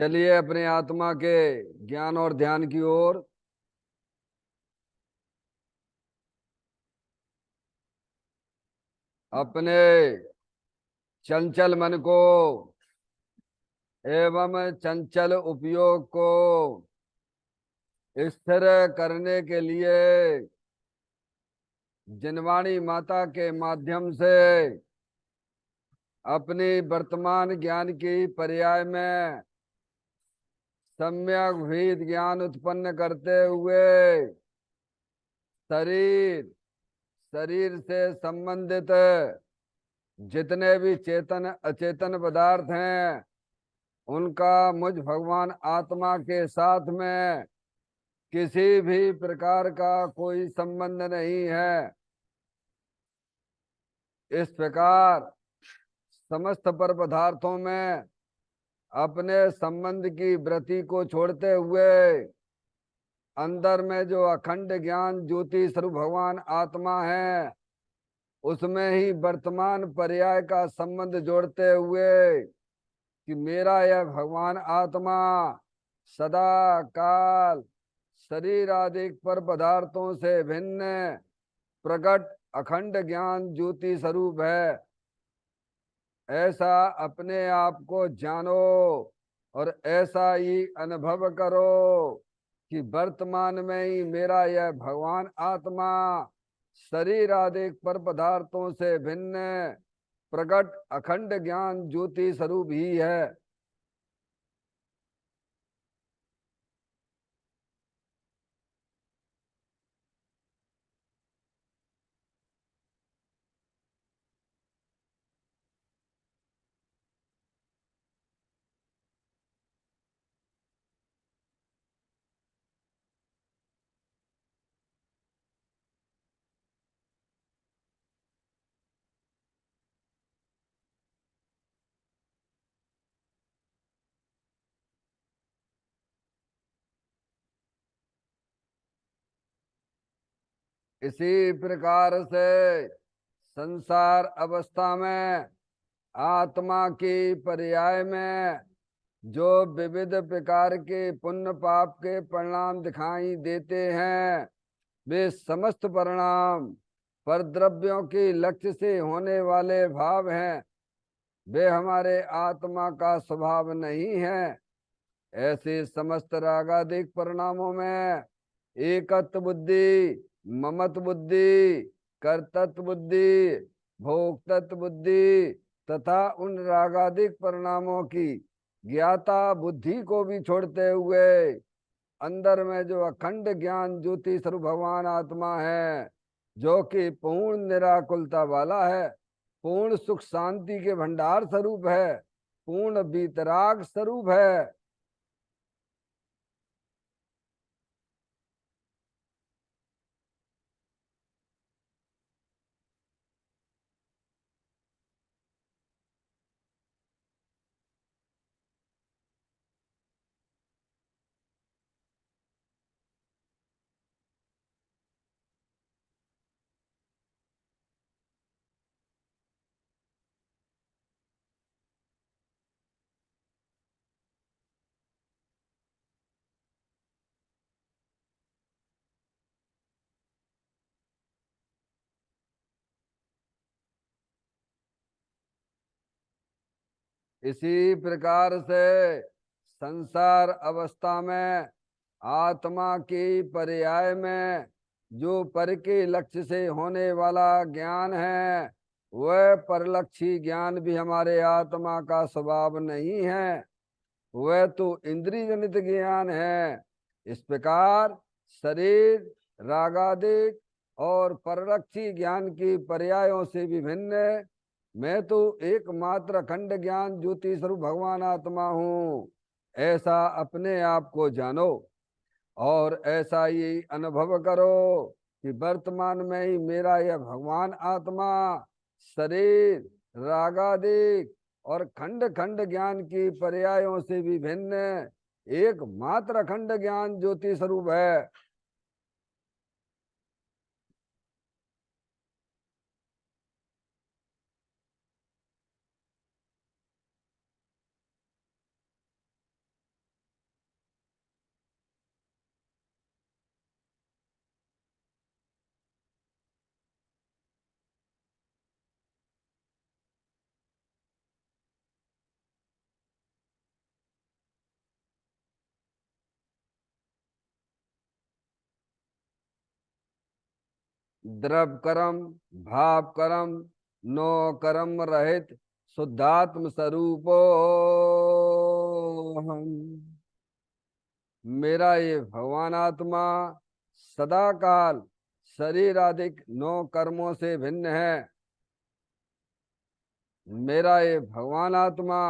चलिए अपने आत्मा के ज्ञान और ध्यान की ओर। अपने चंचल मन को एवं चंचल उपयोग को स्थिर करने के लिए जिनवाणी माता के माध्यम से अपनी वर्तमान ज्ञान की पर्याय में सम्यक भेद ज्ञान उत्पन्न करते हुए शरीर शरीर से संबंधित जितने भी चेतन अचेतन पदार्थ हैं उनका मुझ भगवान आत्मा के साथ में किसी भी प्रकार का कोई संबंध नहीं है। इस प्रकार समस्त पर पदार्थों में अपने संबंध की वृत्ति को छोड़ते हुए अंदर में जो अखंड ज्ञान ज्योति स्वरूप भगवान आत्मा है उसमें ही वर्तमान पर्याय का संबंध जोड़ते हुए कि मेरा यह भगवान आत्मा सदा काल शरीर आदि पर पदार्थों से भिन्न प्रकट अखंड ज्ञान ज्योति स्वरूप है। ऐसा अपने आप को जानो और ऐसा ही अनुभव करो कि वर्तमान में ही मेरा यह भगवान आत्मा शरीर आदि पर पदार्थों से भिन्न प्रकट अखंड ज्ञान ज्योति स्वरूप ही है। इसी प्रकार से संसार अवस्था में आत्मा की पर्याय में जो विविध प्रकार के पुण्य पाप के परिणाम दिखाई देते हैं वे समस्त परिणाम पर द्रव्यों के लक्ष्य से होने वाले भाव हैं। वे हमारे आत्मा का स्वभाव नहीं है। ऐसे समस्त रागादिक परिणामों में एकत्व बुद्धि, ममत्व बुद्धि, कर्तृत्व बुद्धि, भोक्तृत्व बुद्धि तथा उन रागादिक परिणामों की ज्ञाता बुद्धि को भी छोड़ते हुए अंदर में जो अखंड ज्ञान ज्योति स्वरूप भगवान आत्मा है जो कि पूर्ण निराकुलता वाला है, पूर्ण सुख शांति के भंडार स्वरूप है, पूर्ण वीतराग स्वरूप है। इसी प्रकार से संसार अवस्था में आत्मा की पर्याय में जो पर के लक्ष्य से होने वाला ज्ञान है वह परलक्षी ज्ञान भी हमारे आत्मा का स्वभाव नहीं है, वह तो इंद्रिय जनित ज्ञान है। इस प्रकार शरीर रागादिक और परलक्षी ज्ञान की पर्यायों से विभिन्न मैं तो एकमात्र अखंड ज्ञान ज्योति स्वरूप भगवान आत्मा हूँ। ऐसा अपने आप को जानो और ऐसा ही अनुभव करो कि वर्तमान में ही मेरा यह भगवान आत्मा शरीर रागादिक और खंड खंड ज्ञान की पर्यायों से भी भिन्न एकमात्र अखंड ज्ञान ज्योति स्वरूप है। द्रव कर्म भाव कर्म नो कर्म रहित शुद्धात्म स्वरूपो हम। मेरा ये भगवान आत्मा सदा काल शरीर आदि नौ कर्मों से भिन्न है। मेरा ये भगवान आत्मा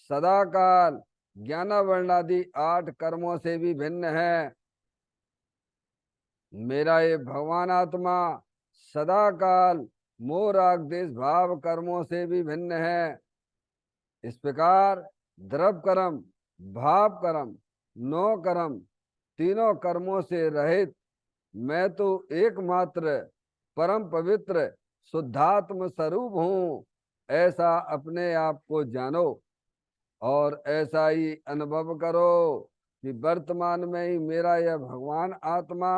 सदा काल ज्ञान वर्णादि 8 कर्मों से भी भिन्न है। मेरा ये भगवान आत्मा सदा काल मोह राग देश भाव कर्मों से भी भिन्न है। इस प्रकार द्रव कर्म भाव कर्म नौ कर्म तीनों कर्मों से रहित मैं तो एकमात्र परम पवित्र शुद्धात्म स्वरूप हूँ, ऐसा अपने आप को जानो और ऐसा ही अनुभव करो कि वर्तमान में ही मेरा यह भगवान आत्मा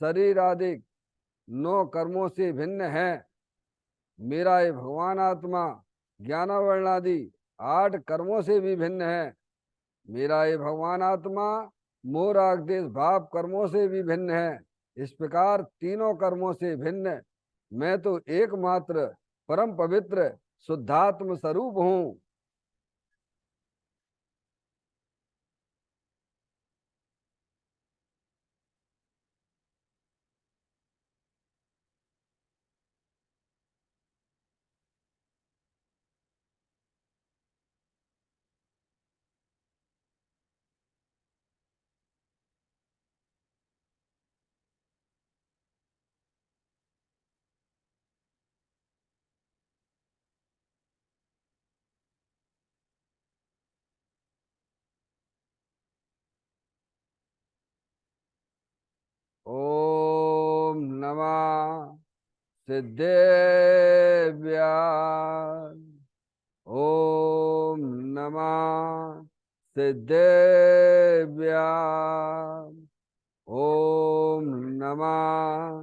शरीर आदि 9 कर्मों से भिन्न है। मेरा ये भगवान आत्मा ज्ञानावरण आदि 8 कर्मों से भी भिन्न है। मेरा ये भगवान आत्मा मोह राग देश भाव कर्मों से भी भिन्न है। इस प्रकार तीनों कर्मों से भिन्न मैं तो एकमात्र परम पवित्र शुद्धात्म स्वरूप हूँ। ओम नमः सिद्धेभ्य। ओम नमः सिद्धेभ्य। ओम नमः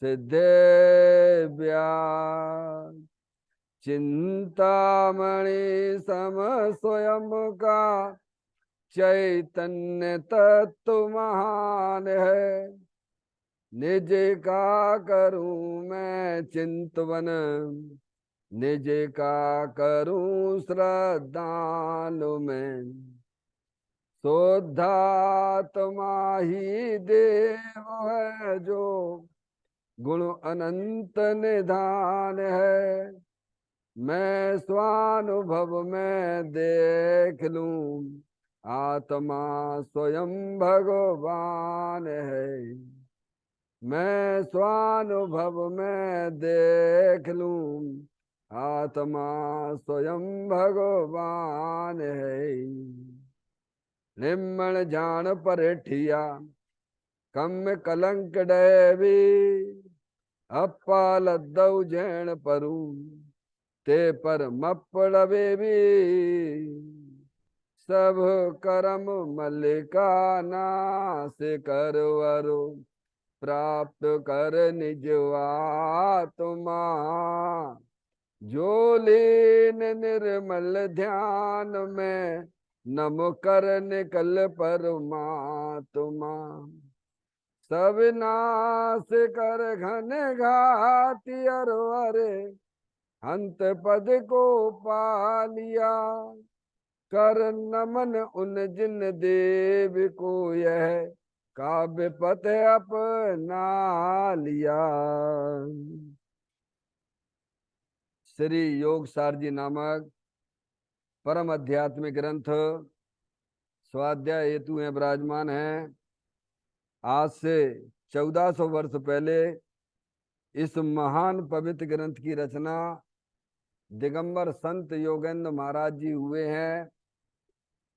सिद्धेभ्य। चिंतामणि सम स्वयं का चैतन्य तत्व महान है। निज का करूं मैं चिंतवन, निज का करूं श्रद्धालु में। शुद्धात्मा ही देव है जो गुण अनंत निधान है। मैं स्वानुभव में देख लूं आत्मा स्वयं भगवान है। मैं स्वानुभव में देख लूं आत्मा स्वयं भगवान है। निम्न जान परेठिया कम कलंक डैवी, अपाल दौ जैन परू ते पर मपड़वे भी। सब करम मल्लिका नाश करवरो, प्राप्त कर निज आत्मा। जो लीन निर्मल ध्यान में नम कर निकल परमात्मा। सब नाश कर घन घाति अरे अंत पद को पालिया। कर नमन उन जिन देव को यह काव्य पथ अपना लिया। श्री योग सारजी नामक परम आध्यात्मिक ग्रंथ स्वाध्याय हेतु में विराजमान है। आज से 1400 वर्ष पहले इस महान पवित्र ग्रंथ की रचना दिगंबर संत योगेंद्र महाराज जी हुए हैं।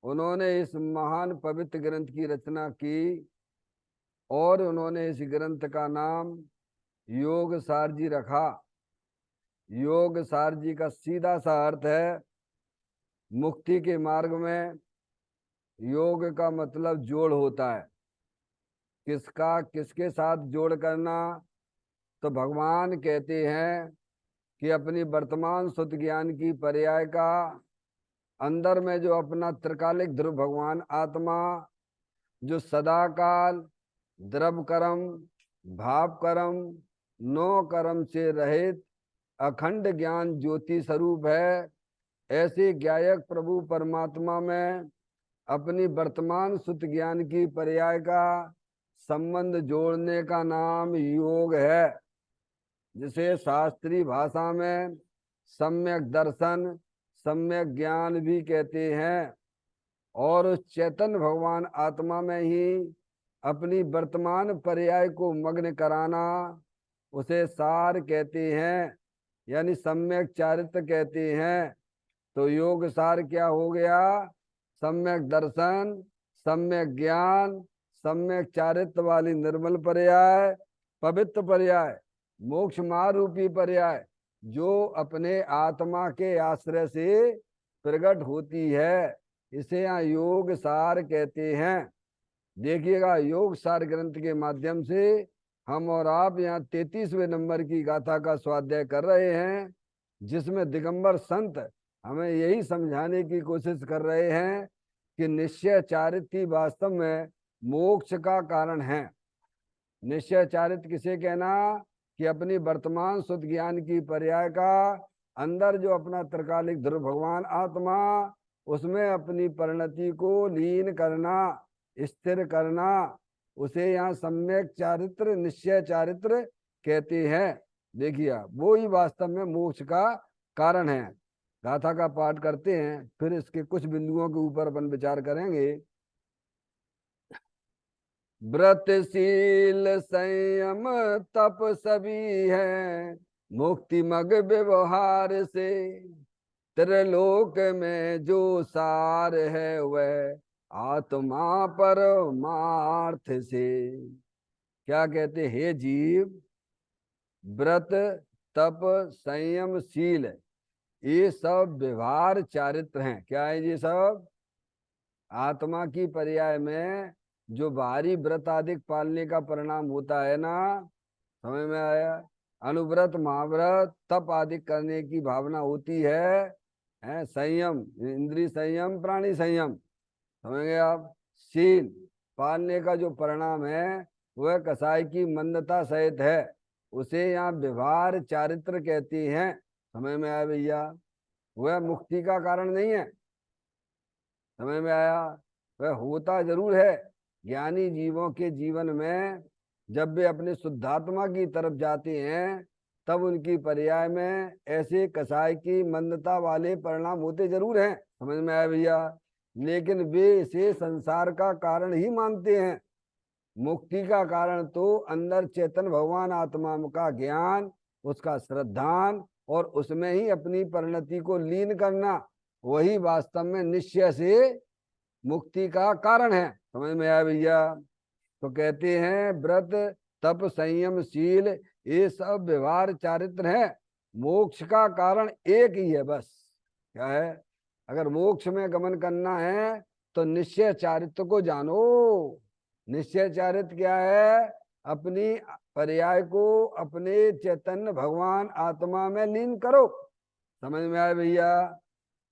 उन्होंने इस महान पवित्र ग्रंथ की रचना की और उन्होंने इस ग्रंथ का नाम योग सारजी रखा। योग सारजी का सीधा सा अर्थ है मुक्ति के मार्ग में योग का मतलब जोड़ होता है। किसका किसके साथ जोड़ करना? तो भगवान कहते हैं कि अपनी वर्तमान शुद्ध ज्ञान की पर्याय का अंदर में जो अपना त्रिकालिक ध्रुव भगवान आत्मा जो सदाकाल द्रव कर्म भाव कर्म नौ कर्म से रहित अखंड ज्ञान ज्योति स्वरूप है। ऐसे ज्ञायक प्रभु परमात्मा में अपनी वर्तमान सुत ज्ञान की पर्याय का संबंध जोड़ने का नाम योग है, जिसे शास्त्रीय भाषा में सम्यक दर्शन, सम्यक ज्ञान भी कहते हैं। और उस चैतन्य भगवान आत्मा में ही अपनी वर्तमान पर्याय को मग्न कराना, उसे सार कहते हैं, यानी सम्यक चारित्र कहते हैं। तो योग सार क्या हो गया? सम्यक दर्शन, सम्यक ज्ञान, सम्यक चारित्र वाली निर्मल पर्याय, पवित्र पर्याय, मोक्ष मारूपी पर्याय, जो अपने आत्मा के आश्रय से प्रकट होती है, इसे यहाँ योग सार कहते हैं। देखिएगा, योग सार ग्रंथ के माध्यम से हम और आप यहाँ 33वें नंबर की गाथा का स्वाध्याय कर रहे हैं, जिसमें दिगंबर संत हमें यही समझाने की कोशिश कर रहे हैं कि निश्चय चारित्र वास्तव में मोक्ष का कारण है। निश्चय चारित्र किसे कहना? कि अपनी वर्तमान शुद्ध ज्ञान की पर्याय का अंदर जो अपना त्रिकालिक ध्रुव भगवान आत्मा, उसमें अपनी परिणति को लीन करना, स्थिर करना, उसे यहाँ सम्यक चारित्र, निश्चय चारित्र कहते हैं। देखिए, वो ही वास्तव में मोक्ष का कारण है। गाथा का पाठ करते हैं, फिर इसके कुछ बिंदुओं के ऊपर अपन विचार करेंगे। व्रतशील संयम तप सभी है, मुक्ति मग व्यवहार से, त्रिलोक में जो सार है वह आत्मा परमार्थ से। क्या कहते हे जीव, व्रत तप संयम शील, ये सब व्यवहार चारित्र हैं। क्या है ये सब? आत्मा की पर्याय में जो बाहरी व्रत आदि पालने का परिणाम होता है ना, समझ में आया? अनुव्रत, महाव्रत, तप आदि करने की भावना होती है, संयम, इंद्रिय संयम, प्राणी संयम, समझ गए आप? शील पालने का जो परिणाम है वह कसाई की मंदता सहित है, उसे यहाँ व्यवहार चारित्र कहती हैं। समझ में आया भैया? वह मुक्ति का कारण नहीं है। समझ में आया? वह होता जरूर है ज्ञानी जीवों के जीवन में, जब वे अपने शुद्धात्मा की तरफ जाते हैं तब उनकी पर्याय में ऐसे कसाई की मंदता वाले परिणाम होते जरूर हैं। समझ में आया भैया? लेकिन वे इसे संसार का कारण ही मानते हैं। मुक्ति का कारण तो अंदर चेतन भगवान आत्मा का ज्ञान, उसका श्रद्धान और उसमें ही अपनी परिणति को लीन करना, वही वास्तव में निश्चय से मुक्ति का कारण है। समझ में आया भैया? तो कहते हैं व्रत तप संयम शील ये सब व्यवहार चारित्र है, मोक्ष का कारण एक ही है बस। क्या है? अगर मोक्ष में गमन करना है तो निश्चय चारित्र को जानो। निश्चय चारित्र क्या है? अपनी पर्याय को अपने चैतन्य भगवान आत्मा में लीन करो। समझ में आया भैया?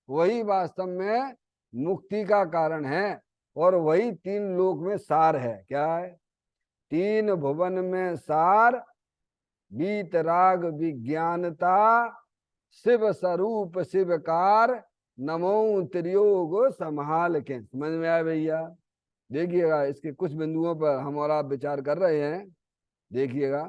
वही वास्तव में मुक्ति का कारण है, और वही तीन लोक में सार है। क्या है? तीन भुवन में सार, बीत राग विज्ञानता, शिव स्वरूप शिवकार, नमो त्रियोग संभाल के। समझ में आया भैया? देखिएगा, इसके कुछ बिंदुओं पर हम और आप विचार कर रहे हैं। देखिएगा,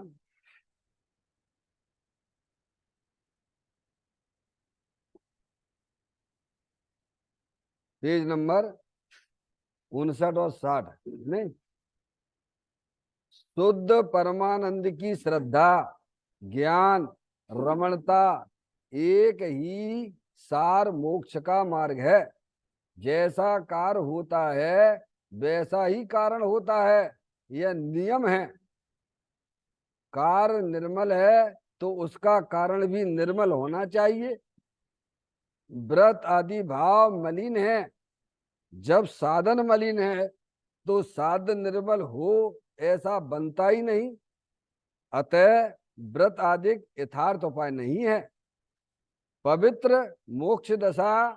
पेज नंबर 59 और 60 नहीं। शुद्ध परमानंद की श्रद्धा, ज्ञान, रमणता एक ही सार मोक्ष का मार्ग है। जैसा कार होता है वैसा ही कारण होता है, यह नियम है। कार निर्मल है तो उसका कारण भी निर्मल होना चाहिए। व्रत आदि भाव मलिन है, जब साधन मलिन है तो साधन निर्मल हो ऐसा बनता ही नहीं। अतः व्रत आदि यथार्थ उपाय नहीं है। पवित्र मोक्ष दशा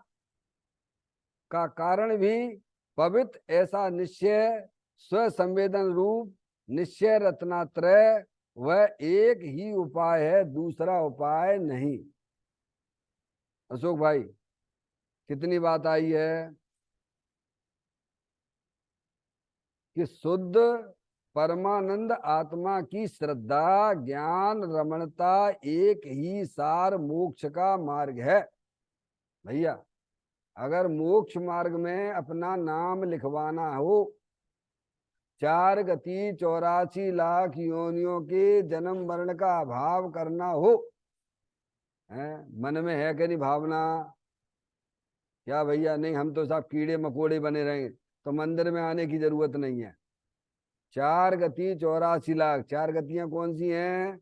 का कारण भी पवित्र ऐसा निश्चय, स्व संवेदन रूप निश्चय रत्नात्रय वह एक ही उपाय है, दूसरा उपाय नहीं। अशोक भाई, कितनी बात आई है कि शुद्ध परमानंद आत्मा की श्रद्धा, ज्ञान, रमणता एक ही सार मोक्ष का मार्ग है। भैया, अगर मोक्ष मार्ग में अपना नाम लिखवाना हो, 4 गति 84 लाख योनियों के जन्म मरण का अभाव करना हो, है मन में है कि नहीं भावना? क्या भैया? नहीं, हम तो साहब कीड़े मकोड़े बने रहेंगे तो मंदिर में आने की जरूरत नहीं है। 4 गति 84 लाख, 4 गतियां कौन सी हैं?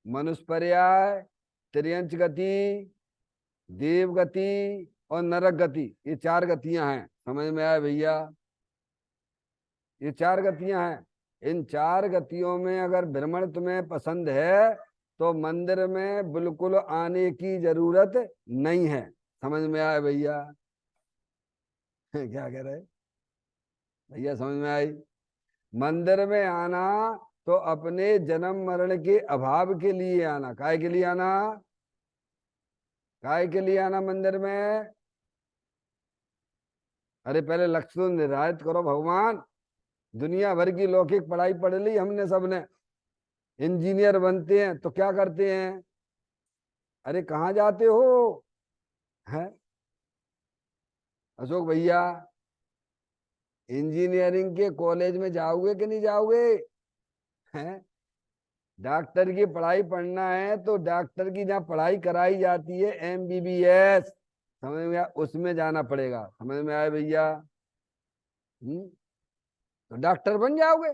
मनुष्य पर्याय, त्रियंच गति, देव गति और नरक गति। ये 4 गतियां हैं। समझ में आया भैया? ये 4 गतियां हैं। इन 4 गतियों में अगर भ्रमण तुम्हें पसंद है तो मंदिर में बिल्कुल आने की जरूरत नहीं है। समझ में आया भैया? क्या कह रहे भैया? समझ में आई? मंदिर में आना तो अपने जन्म मरण के अभाव के लिए आना। काय के लिए आना? काय के लिए आना मंदिर में? अरे पहले लक्ष्य तो निर्धारित करो भगवान। दुनिया भर की लौकिक पढ़ाई पढ़ ली हमने सबने, इंजीनियर बनते हैं तो क्या करते हैं? अरे कहाँ जाते हो? हैं अशोक भैया, इंजीनियरिंग के कॉलेज में जाओगे कि नहीं जाओगे? हैं डॉक्टर की पढ़ाई पढ़ना है तो डॉक्टर की जहाँ पढ़ाई कराई जाती है MBBS, समझ में आया? उसमें जाना पड़ेगा। समझ में आया भैया? तो डॉक्टर बन जाओगे।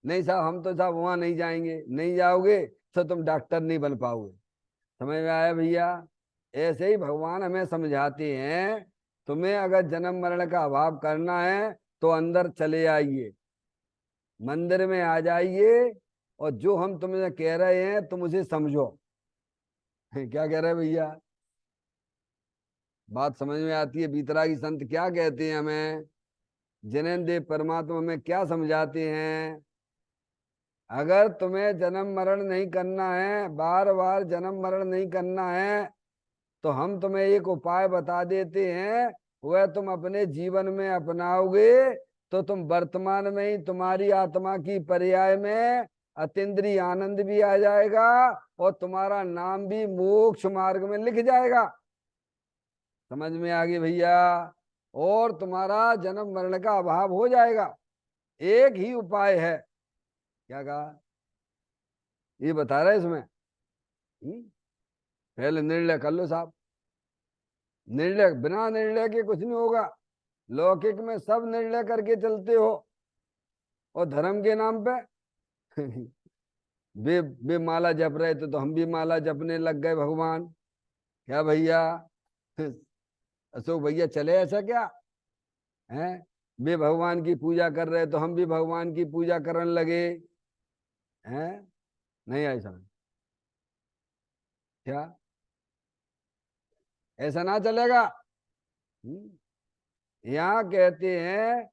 नहीं साहब, हम तो साहब वहां नहीं जाएंगे। नहीं जाओगे तो तुम डॉक्टर नहीं बन पाओगे। समझ में आया भैया? ऐसे ही भगवान हमें समझाते हैं, तुम्हें अगर जन्म मरण का अभाव करना है तो अंदर चले आइए, मंदिर में आ जाइए, और जो हम तुम्हें कह रहे हैं तुम उसे समझो। क्या कह रहे हैं भैया? बात समझ में आती है? बीतरागी संत क्या कहते हैं हमें? जिनेन्द्र देव परमात्मा हमें क्या समझाते हैं? अगर तुम्हें जन्म मरण नहीं करना है, बार बार जन्म मरण नहीं करना है, तो हम तुम्हें एक उपाय बता देते हैं। वह तुम अपने जीवन में अपनाओगे तो तुम वर्तमान में ही तुम्हारी आत्मा की पर्याय में अतीन्द्रिय आनंद भी आ जाएगा और तुम्हारा नाम भी मोक्ष मार्ग में लिख जाएगा। समझ में आ गई भैया? और तुम्हारा जन्म मरण का अभाव हो जाएगा। एक ही उपाय है। क्या कहा? ये बता रहा है इसमें। पहले निर्णय कर लो साहब। निर्णय, बिना निर्णय के कुछ नहीं होगा। लौकिक में सब निर्णय करके चलते हो और धर्म के नाम पे वे माला जप रहे थे तो हम भी माला जपने लग गए भगवान। क्या भैया? अशोक भैया, चले ऐसा क्या है? वे भगवान की पूजा कर रहे तो हम भी भगवान की पूजा करने लगे हैं। नहीं आई समझ? क्या ऐसा ना चलेगा? यहाँ कहते हैं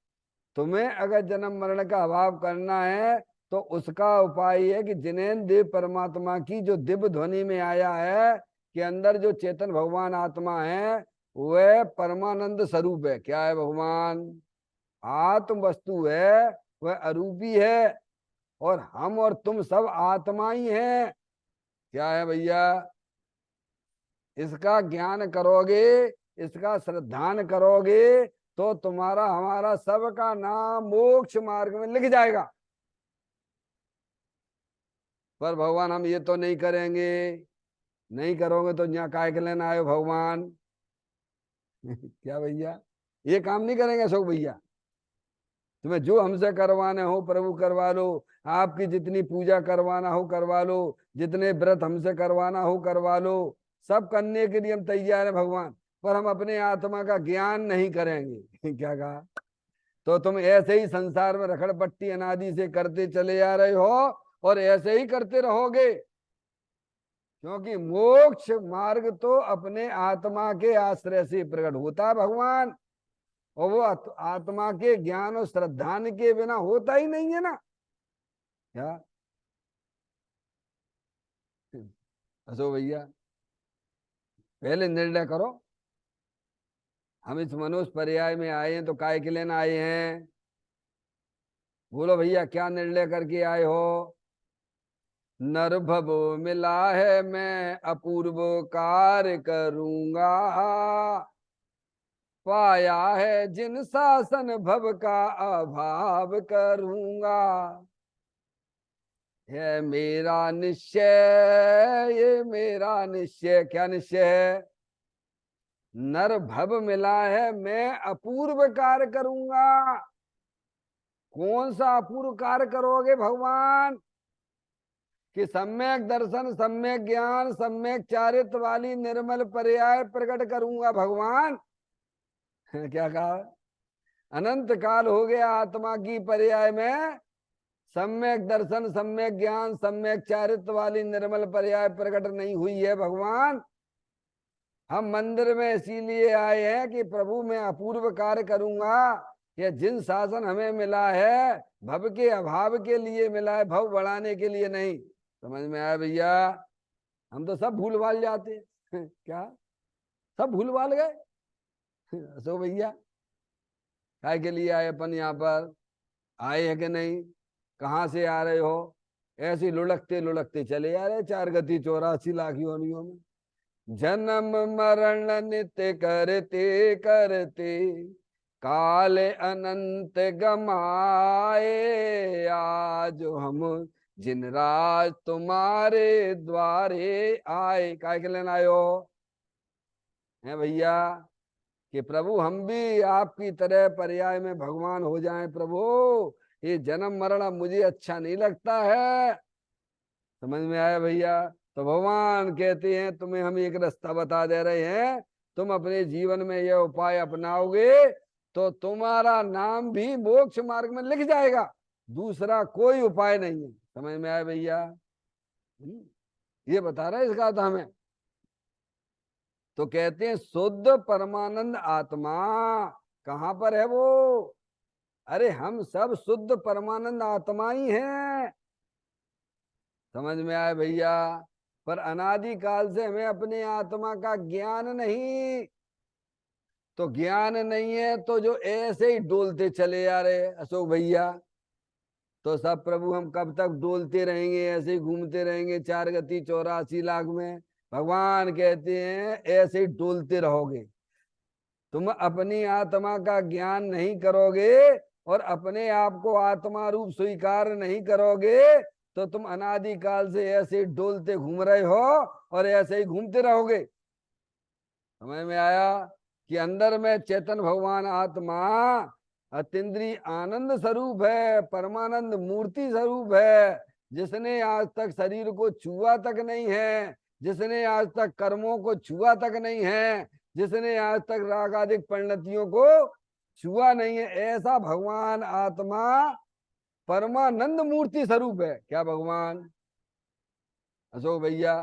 तुम्हें अगर जन्म मरण का अभाव करना है तो उसका उपाय है कि जिनेन्द्र देव परमात्मा की जो दिव्य ध्वनि में आया है कि अंदर जो चेतन भगवान आत्मा है वह परमानंद स्वरूप है। क्या है? भगवान आत्म वस्तु है, वह अरूपी है, और हम और तुम सब आत्मा ही हैं। क्या है भैया? इसका ज्ञान करोगे, इसका श्रद्धान करोगे तो तुम्हारा हमारा सबका नाम मोक्ष मार्ग में लिख जाएगा। पर भगवान हम ये तो नहीं करेंगे। नहीं करोगे तो यहाँ काय के लेना आयो भगवान? क्या भैया? ये काम नहीं करेंगे अशोक भैया। तुम्हें जो हमसे करवाने हो प्रभु करवा लो, आपकी जितनी पूजा करवाना हो करवा लो, जितने व्रत हमसे करवाना हो करवा लो, सब करने के लिए हम तैयार है भगवान, पर हम अपने आत्मा का ज्ञान नहीं करेंगे। क्या कहा? तो तुम ऐसे ही संसार में रखड़पट्टी अनादि से करते चले आ रहे हो और ऐसे ही करते रहोगे, क्योंकि मोक्ष मार्ग तो अपने आत्मा के आश्रय से प्रकट होता है भगवान, और वो आत्मा के ज्ञान और श्रद्धान के बिना होता ही नहीं है ना। क्या हंसो भैया, पहले निर्णय करो। हम इस मनुष्य पर्याय में आए हैं तो काय के लेना आए हैं? बोलो भैया, क्या निर्णय करके आए हो? नरभव मिला है मैं अपूर्व कार्य करूंगा, पाया है जिन शासन भव का अभाव करूंगा। है मेरा निश्चय, ये मेरा निश्चय। क्या निश्चय है? नर भव मिला है मैं अपूर्व कार्य करूंगा। कौन सा अपूर्व कार्य करोगे भगवान? कि सम्यक दर्शन, सम्यक ज्ञान, सम्यक चारित्र वाली निर्मल पर्याय प्रकट करूंगा भगवान। क्या कहा? अनंत काल हो गया आत्मा की पर्याय में सम्यक दर्शन, सम्यक ज्ञान, सम्यक चारित्र वाली निर्मल पर्याय प्रकट नहीं हुई है भगवान। हम मंदिर में इसीलिए आए हैं कि प्रभु मैं अपूर्व कार्य करूंगा। यह जिन शासन हमें मिला है भव के अभाव के लिए मिला है, भव बढ़ाने के लिए नहीं। समझ में आया भैया? हम तो सब भूल भाल जाते हैं। क्या सब भूल भाल गए? सो भैया, काय के लिए आए अपन यहाँ पर? आए हैं कि नहीं? कहाँ से आ रहे हो? ऐसे लुढ़कते लुढ़कते चले आ रहे 4 गति 84 लाख योनियों में। जन्म मरण नित्य करते करते काल अनंत गमाए, आज हम जिन राज तुम्हारे द्वारे आए। काय के लेना आयो है भैया? कि प्रभु हम भी आपकी तरह पर्याय में भगवान हो जाएं प्रभु। ये जन्म मरण अब मुझे अच्छा नहीं लगता है। समझ में आया भैया? तो भगवान कहते हैं तुम्हें हम एक रास्ता बता दे रहे हैं, तुम अपने जीवन में यह उपाय अपनाओगे तो तुम्हारा नाम भी मोक्ष मार्ग में लिख जाएगा। दूसरा कोई उपाय नहीं है। समझ में आया भैया? ये बता रहे इस गाथा में। तो कहते हैं शुद्ध परमानंद आत्मा कहां पर है वो? अरे हम सब शुद्ध परमानंद आत्मा ही हैं। समझ में आया भैया? पर अनादि काल से हमें अपने आत्मा का ज्ञान नहीं। तो ज्ञान नहीं है तो जो ऐसे ही डोलते चले आ रहे अशोक भैया। तो सब प्रभु हम कब तक डोलते रहेंगे, ऐसे ही घूमते रहेंगे 4 गति 84 लाख में? भगवान कहते हैं ऐसे ही डोलते रहोगे। तुम अपनी आत्मा का ज्ञान नहीं करोगे और अपने आप को आत्मा रूप स्वीकार नहीं करोगे तो तुम अनादि काल से ऐसे ही डोलते घूम रहे हो और ऐसे ही घूमते रहोगे। समझ में आया? कि अंदर में चेतन भगवान आत्मा अतीन्द्रिय आनंद स्वरूप है, परमानंद मूर्ति स्वरूप है, जिसने आज तक शरीर को छुआ तक नहीं है, जिसने आज तक कर्मों को छुआ तक नहीं है, जिसने आज तक रागादिक परिणतियों को छुआ नहीं है, ऐसा भगवान आत्मा परमानंद मूर्ति स्वरूप है। क्या भगवान? अशोक भैया,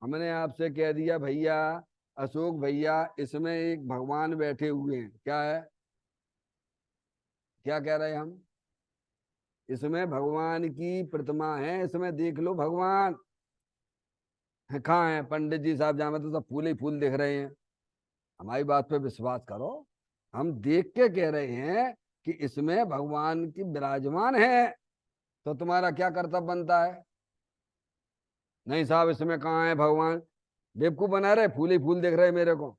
हमने आपसे कह दिया भैया, अशोक भैया इसमें एक भगवान बैठे हुए हैं। क्या है? क्या कह रहे हैं हम? इसमें भगवान की प्रतिमा है, इसमें देख लो भगवान। कहाँ है पंडित जी साहब? जहाँ में तो सब फूल ही फूल दिख रहे हैं। हमारी बात पे विश्वास करो, हम देख के कह रहे हैं कि इसमें भगवान की विराजमान है। तो तुम्हारा क्या कर्तव्य बनता है? नहीं साहब इसमें कहाँ है भगवान, बेवकूफ बना रहे, फूल ही फूल दिख रहे मेरे को।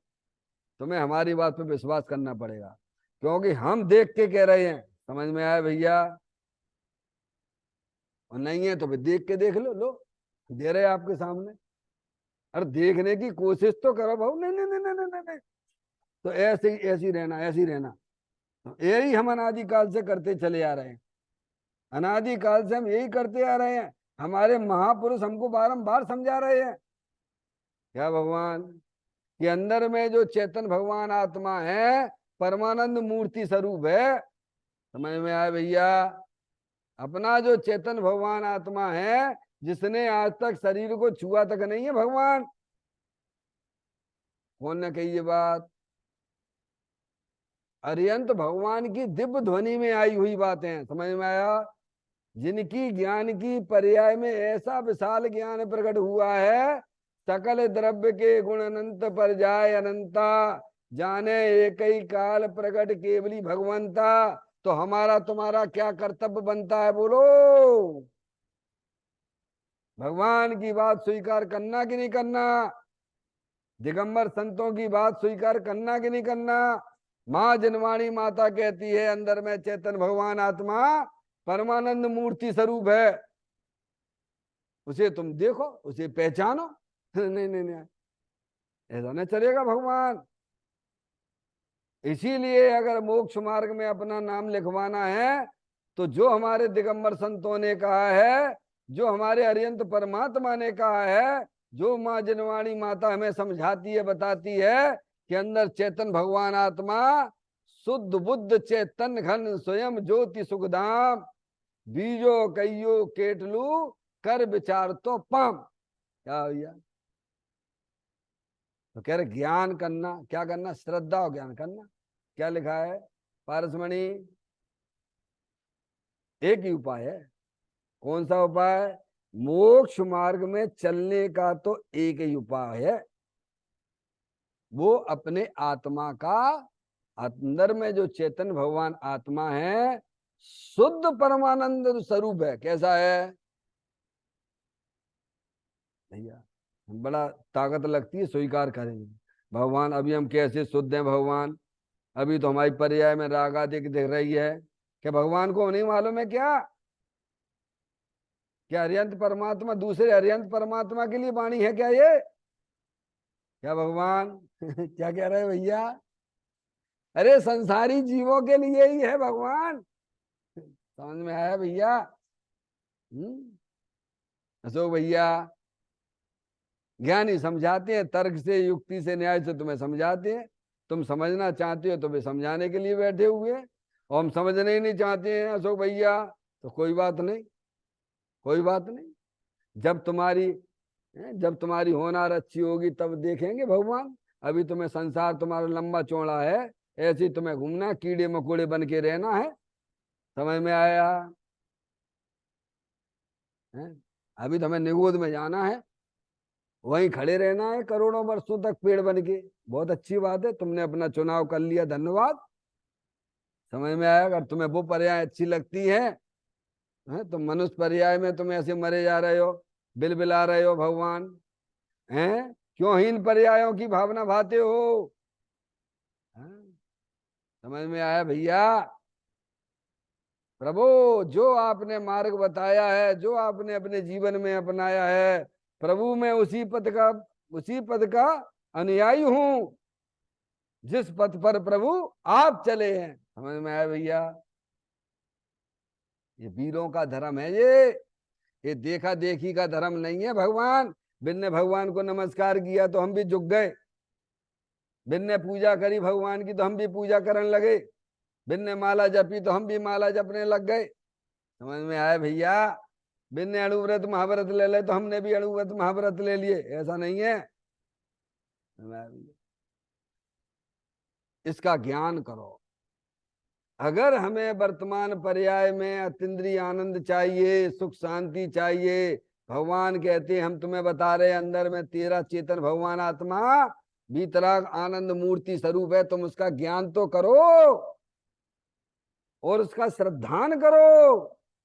तुम्हें हमारी बात पे विश्वास करना पड़ेगा क्योंकि हम देख के कह रहे हैं। समझ में आया भैया? और नहीं है तो फिर देख के देख लो। लो दे रहे आपके सामने। अरे देखने की कोशिश तो करो भाऊ। नहीं नहीं नहीं नहीं नहीं नहीं, नहीं। तो ऐसे ही ऐसी रहना, ऐसी रहना। तो यही हम अनादिकाल से करते चले आ रहे हैं। अनादिकाल से हम यही करते आ रहे हैं। हमारे महापुरुष हमको बारंबार समझा रहे हैं। क्या भगवान? कि अंदर में जो चेतन भगवान आत्मा है परमानंद मूर्ति स्वरूप है। समझ में आया भैया? अपना जो चेतन भगवान आत्मा है जिसने आज तक शरीर को छुआ तक नहीं है भगवान। कौन ने कही ये बात? अरियंत भगवान की दिव्य ध्वनि में आई हुई बातें। समझ में आया? जिनकी ज्ञान की पर्याय में ऐसा विशाल ज्ञान प्रकट हुआ है, सकल द्रव्य के गुण अनंत पर जाए अनंता, जाने एक ही काल प्रकट केवली भगवंता। तो हमारा तुम्हारा क्या कर्तव्य बनता है, बोलो? भगवान की बात स्वीकार करना कि नहीं करना? दिगंबर संतों की बात स्वीकार करना कि नहीं करना? माँ जनवाणी माता कहती है अंदर में चेतन भगवान आत्मा परमानंद मूर्ति स्वरूप है, उसे तुम देखो, उसे पहचानो। नहीं नहीं नहीं, ऐसा नहीं चलेगा भगवान। इसीलिए अगर मोक्ष मार्ग में अपना नाम लिखवाना है तो जो हमारे दिगंबर संतों ने कहा है, जो हमारे अरियंत परमात्मा ने कहा है, जो माँ जनवाणी माता हमें समझाती है, बताती है कि अंदर चेतन भगवान आत्मा शुद्ध बुद्ध चेतन घन स्वयं ज्योति सुखधाम, बीजो कईयो केटलू कर विचार तो पाम। क्या भैया? तो कह रहे ज्ञान करना, क्या करना? श्रद्धा और ज्ञान करना। क्या लिखा है पारसमणि? एक ही उपाय है। कौन सा उपाय? मोक्ष मार्ग में चलने का तो एक ही उपाय है, वो अपने आत्मा का, अंदर में जो चेतन भगवान आत्मा है शुद्ध परमानंद स्वरूप है। कैसा है भैया? बड़ा ताकत लगती है, स्वीकार करेंगे भगवान अभी हम कैसे शुद्ध हैं भगवान। अभी तो हमारी पर्याय में राग आदि दिख रही है, क्या भगवान को नहीं मालूम है क्या? क्या अरियंत परमात्मा दूसरे अरियंत परमात्मा के लिए वाणी है क्या ये? क्या भगवान क्या कह रहे हैं भैया? अरे संसारी जीवों के लिए ही है भगवान। समझ में आया भैया? अशोक भैया ज्ञानी समझाते हैं, तर्क से युक्ति से न्याय से तुम्हें समझाते हैं। तुम समझना चाहते हो तो वे समझाने के लिए बैठे हुए हैं, और हम समझने ही नहीं चाहते हैं अशोक भैया, तो कोई बात नहीं, कोई बात नहीं। जब तुम्हारी जब तुम्हारी होनार अच्छी होगी तब देखेंगे भगवान। अभी तुम्हें संसार तुम्हारा लंबा चौड़ा है, ऐसे ही तुम्हें घूमना, कीड़े मकोड़े बन के रहना है। समझ में आया है? अभी तुम्हें निगोद में जाना है, वहीं खड़े रहना है करोड़ों वर्षों तक पेड़ बन के। बहुत अच्छी बात है, तुमने अपना चुनाव कर लिया, धन्यवाद। समझ में आया? अगर तुम्हें वो पर्याय अच्छी लगती है, तो मनुष्य पर्याय में तुम ऐसे मरे जा रहे हो, बिलबिला रहे हो भगवान, हैं क्यों हीन पर्यायों की भावना भाते हो? हैं? समझ में आया भैया? प्रभु जो आपने मार्ग बताया है, जो आपने अपने जीवन में अपनाया है, प्रभु मैं उसी पद का अनुयायी हूं, जिस पथ पर प्रभु आप चले हैं। समझ में आया भैया? ये वीरों का धर्म है, ये देखा देखी का धर्म नहीं है। भगवान बिन ने भगवान को नमस्कार किया तो हम भी झुक गए, बिन ने पूजा करी भगवान की तो हम भी पूजा करने लगे, बिन ने माला जपी तो हम भी माला जपने लग गए। समझ में आया भैया? बिन ने अणुव्रत महाव्रत ले ले तो हमने भी अणुव्रत महाव्रत ले लिए, ऐसा नहीं है। इसका ज्ञान करो। अगर हमें वर्तमान पर्याय में अतीन्द्रिय आनंद चाहिए, सुख शांति चाहिए, भगवान कहते हैं हम तुम्हें बता रहे अंदर में तेरा चेतन भगवान आत्मा बीतराग आनंद मूर्ति स्वरूप है, तुम उसका ज्ञान तो करो और उसका श्रद्धान करो।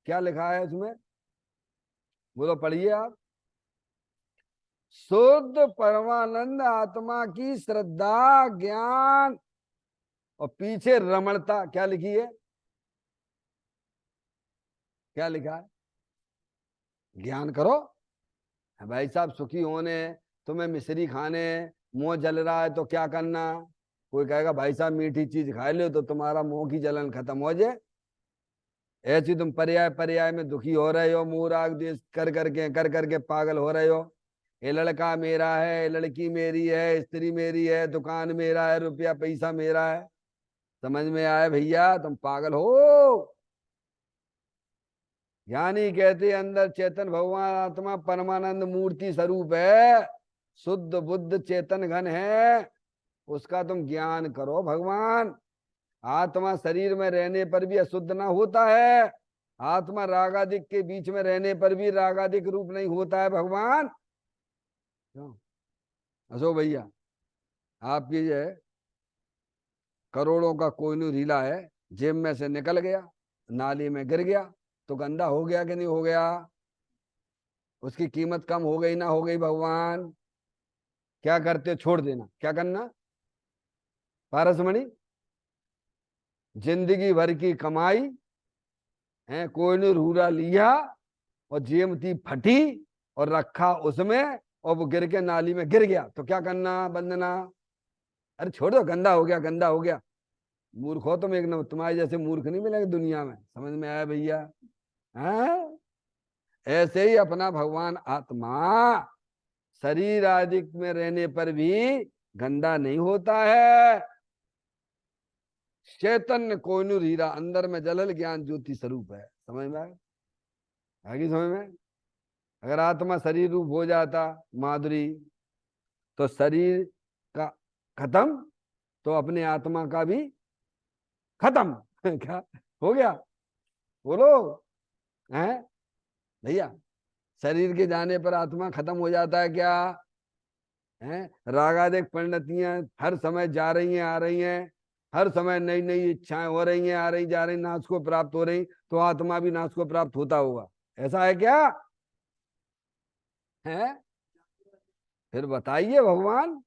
क्या लिखा है उसमें? बोलो, पढ़िए आप। शुद्ध परमानंद आत्मा की श्रद्धा ज्ञान, और पीछे रमणता क्या लिखी है? क्या लिखा है? ज्ञान करो। भाई साहब सुखी होने, तुम्हें मिश्री खाने, मुंह जल रहा है तो क्या करना? कोई कहेगा भाई साहब मीठी चीज खा लो तो तुम्हारा मुंह की जलन खत्म हो जाए। ऐसी तुम पर्याय पर्याय में दुखी हो रहे हो, मुंह राग देश कर करके पागल हो रहे हो। ये लड़का मेरा है, ये लड़की मेरी है, स्त्री मेरी है, दुकान मेरा है, रुपया पैसा मेरा है। समझ में आया भैया? तुम पागल हो। ज्ञानी कहते अंदर चेतन भगवान आत्मा परमानंद मूर्ति स्वरूप है, शुद्ध बुद्ध चेतन घन है, उसका तुम ज्ञान करो। भगवान आत्मा शरीर में रहने पर भी अशुद्ध ना होता है, आत्मा रागादिक के बीच में रहने पर भी रागादिक रूप नहीं होता है भगवान। क्यों अशोक भैया, आपकी जो है करोड़ों का कोहिनूर हीरा है, जेब में से निकल गया, नाली में गिर गया, तो गंदा हो गया कि नहीं हो गया? उसकी कीमत कम हो गई ना हो गई भगवान? क्या करते? छोड़ देना। क्या करना? पारसमणि, जिंदगी भर की कमाई है, कोहिनूर हीरा लिया और जेब थी फटी और रखा उसमें, और वो गिर के नाली में गिर गया, तो क्या करना? बंदना। अरे छोड़ दो, गंदा हो गया, गंदा हो गया। मूर्ख हो तुम एक नंबर, तुम्हारे जैसे मूर्ख नहीं मिलेंगे दुनिया में। समझ में आया भैया? हाँ, ऐसे ही अपना भगवान आत्मा शरीर आदि में रहने पर भी गंदा नहीं होता है। चैतन्य कोहिनूर हीरा, अंदर में जलल ज्ञान ज्योति स्वरूप है। समझ में आगे? समझ में? अगर आत्मा शरीर रूप हो जाता माधुरी, तो शरीर का खत्म, तो अपने आत्मा का भी खत्म। क्या हो गया? बोलो। हैं भैया, शरीर के जाने पर आत्मा खत्म हो जाता है क्या? हैं, रागादिक परिणतियां हर समय जा रही हैं आ रही हैं, हर समय नई नई इच्छाएं हो रही हैं आ रही जा रही, नाश को प्राप्त हो रही, तो आत्मा भी नाश को प्राप्त होता होगा। ऐसा है क्या? है? फिर बताइए भगवान।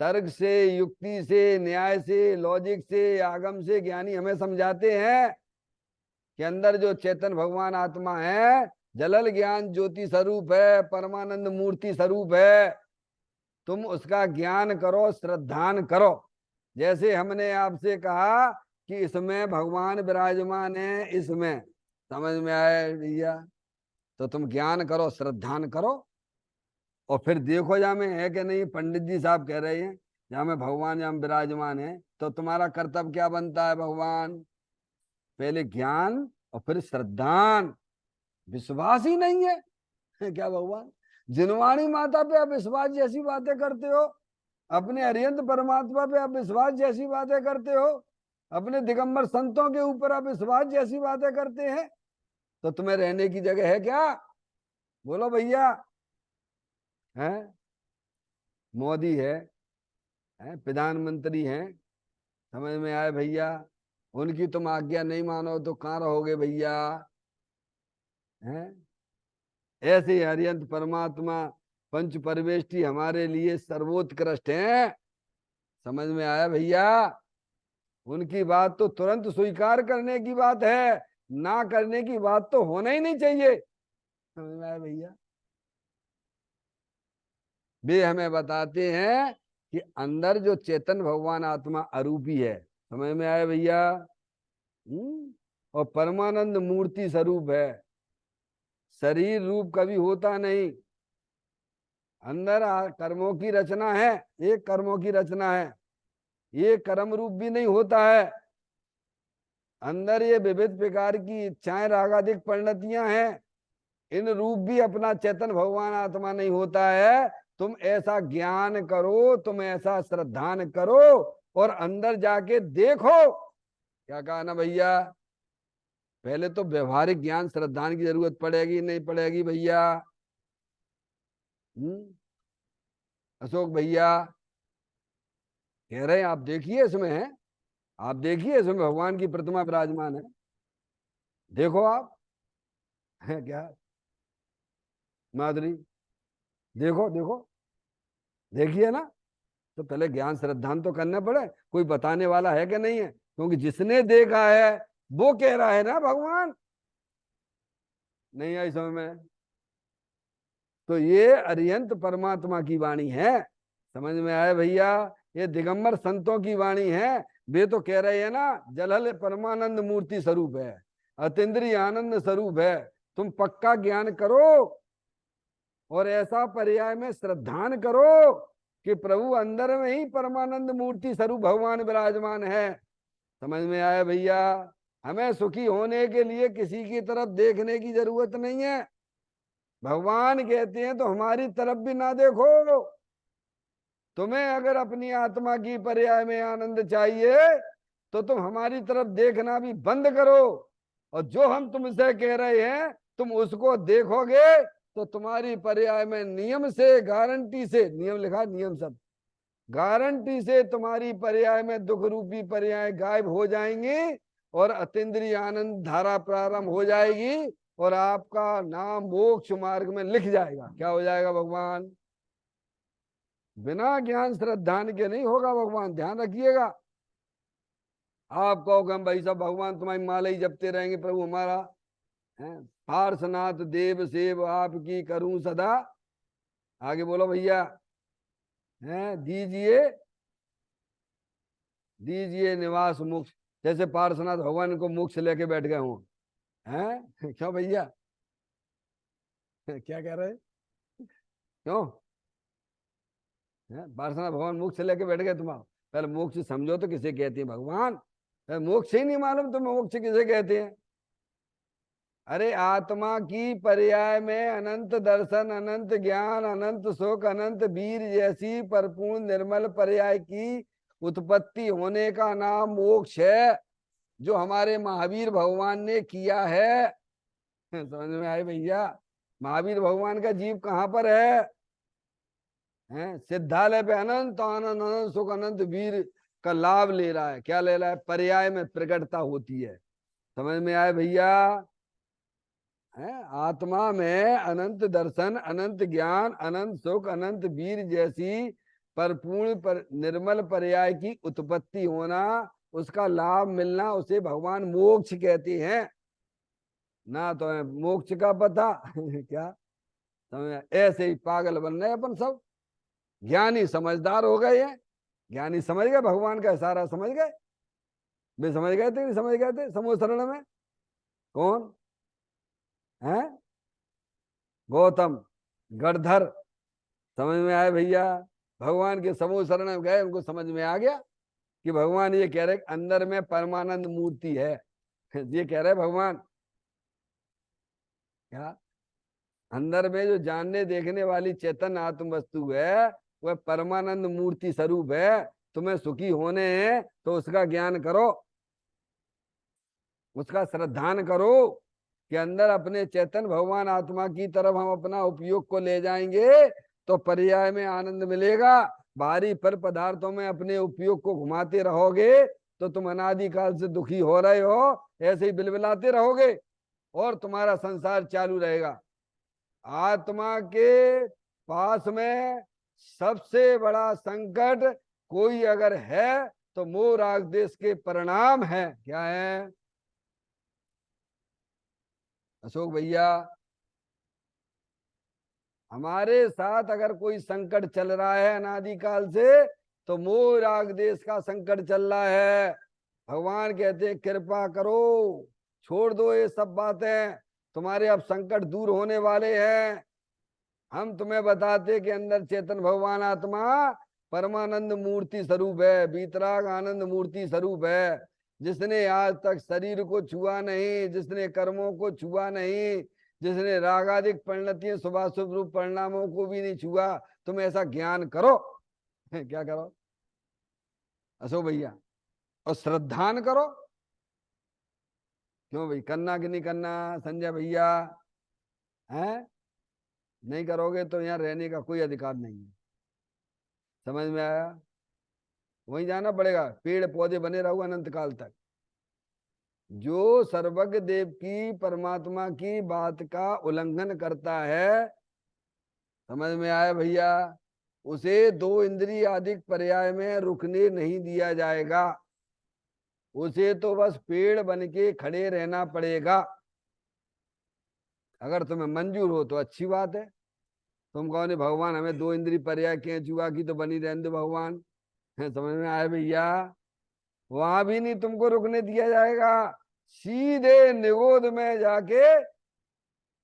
तर्क से, युक्ति से, न्याय से, लॉजिक से, आगम से ज्ञानी हमें समझाते हैं कि अंदर जो चेतन भगवान आत्मा है, जलल ज्ञान ज्योति स्वरूप है, परमानंद मूर्ति स्वरूप है। तुम उसका ज्ञान करो, श्रद्धान करो। जैसे हमने आपसे कहा कि इसमें भगवान विराजमान है, इसमें समझ में आए भैया? तो तुम ज्ञान करो, श्रद्धान करो, और फिर देखो जहाँ में है कि नहीं। पंडित जी साहब कह रहे हैं जहाँ में भगवान जहाँ विराजमान है, तो तुम्हारा कर्तव्य क्या बनता है? भगवान पहले ज्ञान और फिर श्रद्धान। विश्वास ही नहीं है क्या भगवान? जिनवाणी माता पे आप विश्वास जैसी बातें करते हो, अपने अरिहंत परमात्मा पे आप विश्वास जैसी बातें करते हो, अपने दिगंबर संतों के ऊपर आप विश्वास जैसी बातें करते हैं, तो तुम्हें रहने की जगह है क्या? बोलो भैया। हैं? मोदी है, प्रधानमंत्री हैं, समझ में आए भैया? उनकी तुम आज्ञा नहीं मानो तो कहाँ रहोगे भैया? हैं? ऐसे ही हरियंत परमात्मा पंच परवेष्टि हमारे लिए सर्वोत्कृष्ट हैं। समझ में आया भैया? उनकी बात तो तुरंत स्वीकार करने की बात है, ना करने की बात तो होना ही नहीं चाहिए। समझ में आया भैया? वे हमें बताते हैं कि अंदर जो चेतन भगवान आत्मा अरूपी है। समझ में आया भैया? और परमानंद मूर्ति स्वरूप है, शरीर रूप कभी होता नहीं। अंदर कर्मों की रचना है, एक कर्मों की रचना है, ये कर्म रूप भी नहीं होता है। अंदर ये विविध प्रकार की इच्छाएं रागादिक परिणतियां हैं, इन रूप भी अपना चेतन भगवान आत्मा नहीं होता है। तुम ऐसा ज्ञान करो, तुम ऐसा श्रद्धान करो, और अंदर जाके देखो। क्या कहा ना भैया? पहले तो व्यवहारिक ज्ञान श्रद्धान की जरूरत पड़ेगी, नहीं पड़ेगी भैया? अशोक भैया कह रहे हैं, आप देखिए इसमें है, आप देखिए इसमें भगवान की प्रतिमा विराजमान है, देखो आप। है क्या माधुरी? देखो देखो, देखिए ना। तो पहले ज्ञान श्रद्धान तो करना पड़े, कोई बताने वाला है कि नहीं है? क्योंकि जिसने देखा है वो कह रहा है ना भगवान। नहीं आई समझ में? तो ये अरिहंत परमात्मा की वाणी है। समझ में आया भैया? ये दिगंबर संतों की वाणी है। वे तो कह रहे हैं ना, जलल परमानंद मूर्ति स्वरूप है, अतीन्द्रिय आनंद स्वरूप है। तुम पक्का ज्ञान करो और ऐसा पर्याय में श्रद्धान करो कि प्रभु अंदर में ही परमानंद मूर्ति स्वरूप भगवान विराजमान है। समझ में आया भैया? हमें सुखी होने के लिए किसी की तरफ देखने की जरूरत नहीं है। भगवान कहते हैं तो हमारी तरफ भी ना देखो। तुम्हें अगर अपनी आत्मा की पर्याय में आनंद चाहिए, तो तुम हमारी तरफ देखना भी बंद करो और जो हम तुमसे कह रहे हैं तुम उसको देखोगे तो तुम्हारी पर्याय में नियम से, गारंटी से, नियम लिखा, नियम सब, गारंटी से तुम्हारी पर्याय में दुख रूपी पर्याय गायब हो जाएंगी और अतीन्द्रिय आनंद धारा प्रारंभ हो जाएगी और आपका नाम मोक्ष मार्ग में लिख जाएगा। क्या हो जाएगा भगवान? बिना ज्ञान श्रद्धान के नहीं होगा भगवान, ध्यान रखिएगा। आप कहोगे हम भाई साहब भगवान तुम्हारी माला ही जपते रहेंगे, प्रभु हमारा है पार्श्वनाथ देव सेव आपकी करूं सदा, आगे बोलो भैया, हैं दीजिए दीजिए निवास मोक्ष, जैसे पार्श्वनाथ भगवान को मोक्ष लेके बैठ गए हों। हैं क्यों भैया, क्या कह रहे हैं, क्यों पार्श्वनाथ भगवान मोक्ष लेके बैठ गए? तुम्हारा पहले मोक्ष समझो तो किसे कहते हैं भगवान, मोक्ष ही नहीं मालूम तुम्हें मोक्ष किसे कहते हैं? अरे आत्मा की पर्याय में अनंत दर्शन, अनंत ज्ञान, अनंत सुख, अनंत वीर जैसी परिपूर्ण निर्मल पर्याय की उत्पत्ति होने का नाम मोक्ष है, जो हमारे महावीर भगवान ने किया है। समझ में आए भैया? महावीर भगवान का जीव कहाँ पर है? सिद्धालय पे अनंत आनंद, अनंत सुख, अनंत वीर का लाभ ले रहा है। क्या ले रहा है? पर्याय में प्रकटता होती है। समझ में आए भैया? आत्मा में अनंत दर्शन, अनंत ज्ञान, अनंत सुख, अनंत वीर जैसी परिपूर्ण निर्मल पर्याय की उत्पत्ति होना, उसका लाभ मिलना, उसे भगवान मोक्ष कहते हैं। ना तो मोक्ष का पता क्या समझ, ऐसे ही पागल बन रहे अपन सब। ज्ञानी समझदार हो गए हैं, ज्ञानी समझ गए भगवान का इशारा, समझ गए। वे समझ गए थे, नहीं समझ गए थे? समूह शरण में कौन है? गौतम, गणधर। समझ में आए भैया? भगवान के समूह शरण में गए, उनको समझ में आ गया कि भगवान ये कह रहे अंदर में परमानंद मूर्ति है। ये कह रहे भगवान क्या अंदर में जो जानने देखने वाली चेतन आत्म वस्तु है वह परमानंद मूर्ति स्वरूप है। तुम्हें सुखी होने हैं तो उसका ज्ञान करो, उसका श्रद्धान करो कि अंदर अपने चेतन भगवान आत्मा की तरफ हम अपना उपयोग को ले जाएंगे तो पर्याय में आनंद मिलेगा। बाहरी पर पदार्थों में अपने उपयोग को घुमाते रहोगे तो तुम अनादिकाल से दुखी हो रहे हो, ऐसे ही बिलबिलाते रहोगे और तुम्हारा संसार चालू रहेगा। आत्मा के पास में सबसे बड़ा संकट कोई अगर है तो मोह राग देश के परिणाम है। क्या है अशोक भैया? हमारे साथ अगर कोई संकट चल रहा है अनादिकाल से तो मोह राग देश का संकट चल रहा है। भगवान कहते हैं कृपा करो, छोड़ दो ये सब बातें, तुम्हारे अब संकट दूर होने वाले हैं। हम तुम्हें बताते कि अंदर चेतन भगवान आत्मा परमानंद मूर्ति स्वरूप है, वीतराग आनंद मूर्ति स्वरूप है। जिसने आज तक शरीर को छुआ नहीं, जिसने कर्मों को छुआ नहीं, जिसने रागादिक परिणतियों शुभाशुभ रूप परिणामों को भी नहीं छुआ, तुम ऐसा ज्ञान करो। क्या करो अशोक भैया? और श्रद्धान करो। क्यों भाई, करना कि नहीं करना संजय भैया? हैं नहीं करोगे तो यहाँ रहने का कोई अधिकार नहीं है। समझ में आया? वहीं जाना पड़ेगा, पेड़ पौधे बने रहो अनंत काल तक। जो सर्वज्ञ देव की परमात्मा की बात का उल्लंघन करता है, समझ में आया भैया, उसे दो इंद्रिय आदि पर्याय में रुकने नहीं दिया जाएगा। उसे तो बस पेड़ बन के खड़े रहना पड़ेगा। अगर तुम्हें मंजूर हो तो अच्छी बात है। तुम कहो नहीं भगवान हमें दो इंद्रिय पर्याय के जुआ की तो बनी रहने दो भगवान। समझ में आया भैया? वहां भी नहीं तुमको रुकने दिया जाएगा। सीधे निगोद में जाके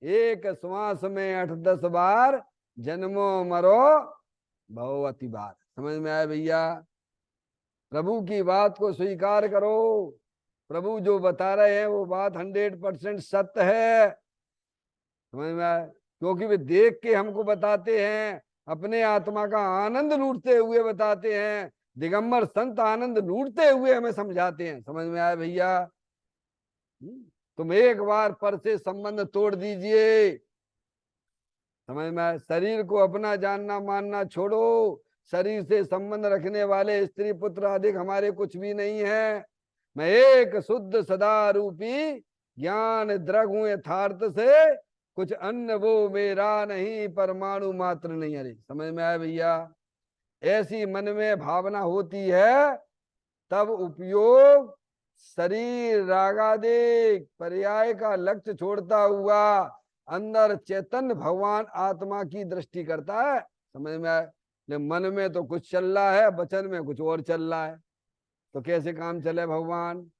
एक श्वास में 8-10 बार जन्मो मरो भगवती बात। समझ में आया भैया? प्रभु की बात को स्वीकार करो। प्रभु जो बता रहे हैं वो बात 100% सत्य है। समझ में आया? क्योंकि वे देख के हमको बताते हैं, अपने आत्मा का आनंद लूटते हुए बताते हैं। दिगंबर संत आनंद लूटते हुए हमें समझाते हैं। समझ में आया भैया? तुम एक बार पर से संबंध तोड़ दीजिए। समझ में आया? शरीर को अपना जानना मानना छोड़ो। शरीर से संबंध रखने वाले स्त्री पुत्र अधिक हमारे कुछ भी नहीं है। मैं एक शुद्ध सदा रूपी ज्ञान द्रग हूं यथार्थ से, कुछ अन्य वो मेरा नहीं, परमाणु मात्र नहीं। अरे समझ में आया भैया? ऐसी मन में भावना होती है तब उपयोग शरीर रागादिक पर्याय का लक्ष्य छोड़ता हुआ अंदर चैतन्य भगवान आत्मा की दृष्टि करता है। समझ में आए? मन में तो कुछ चल रहा है, वचन में कुछ और चल रहा है, तो कैसे काम चले भगवान?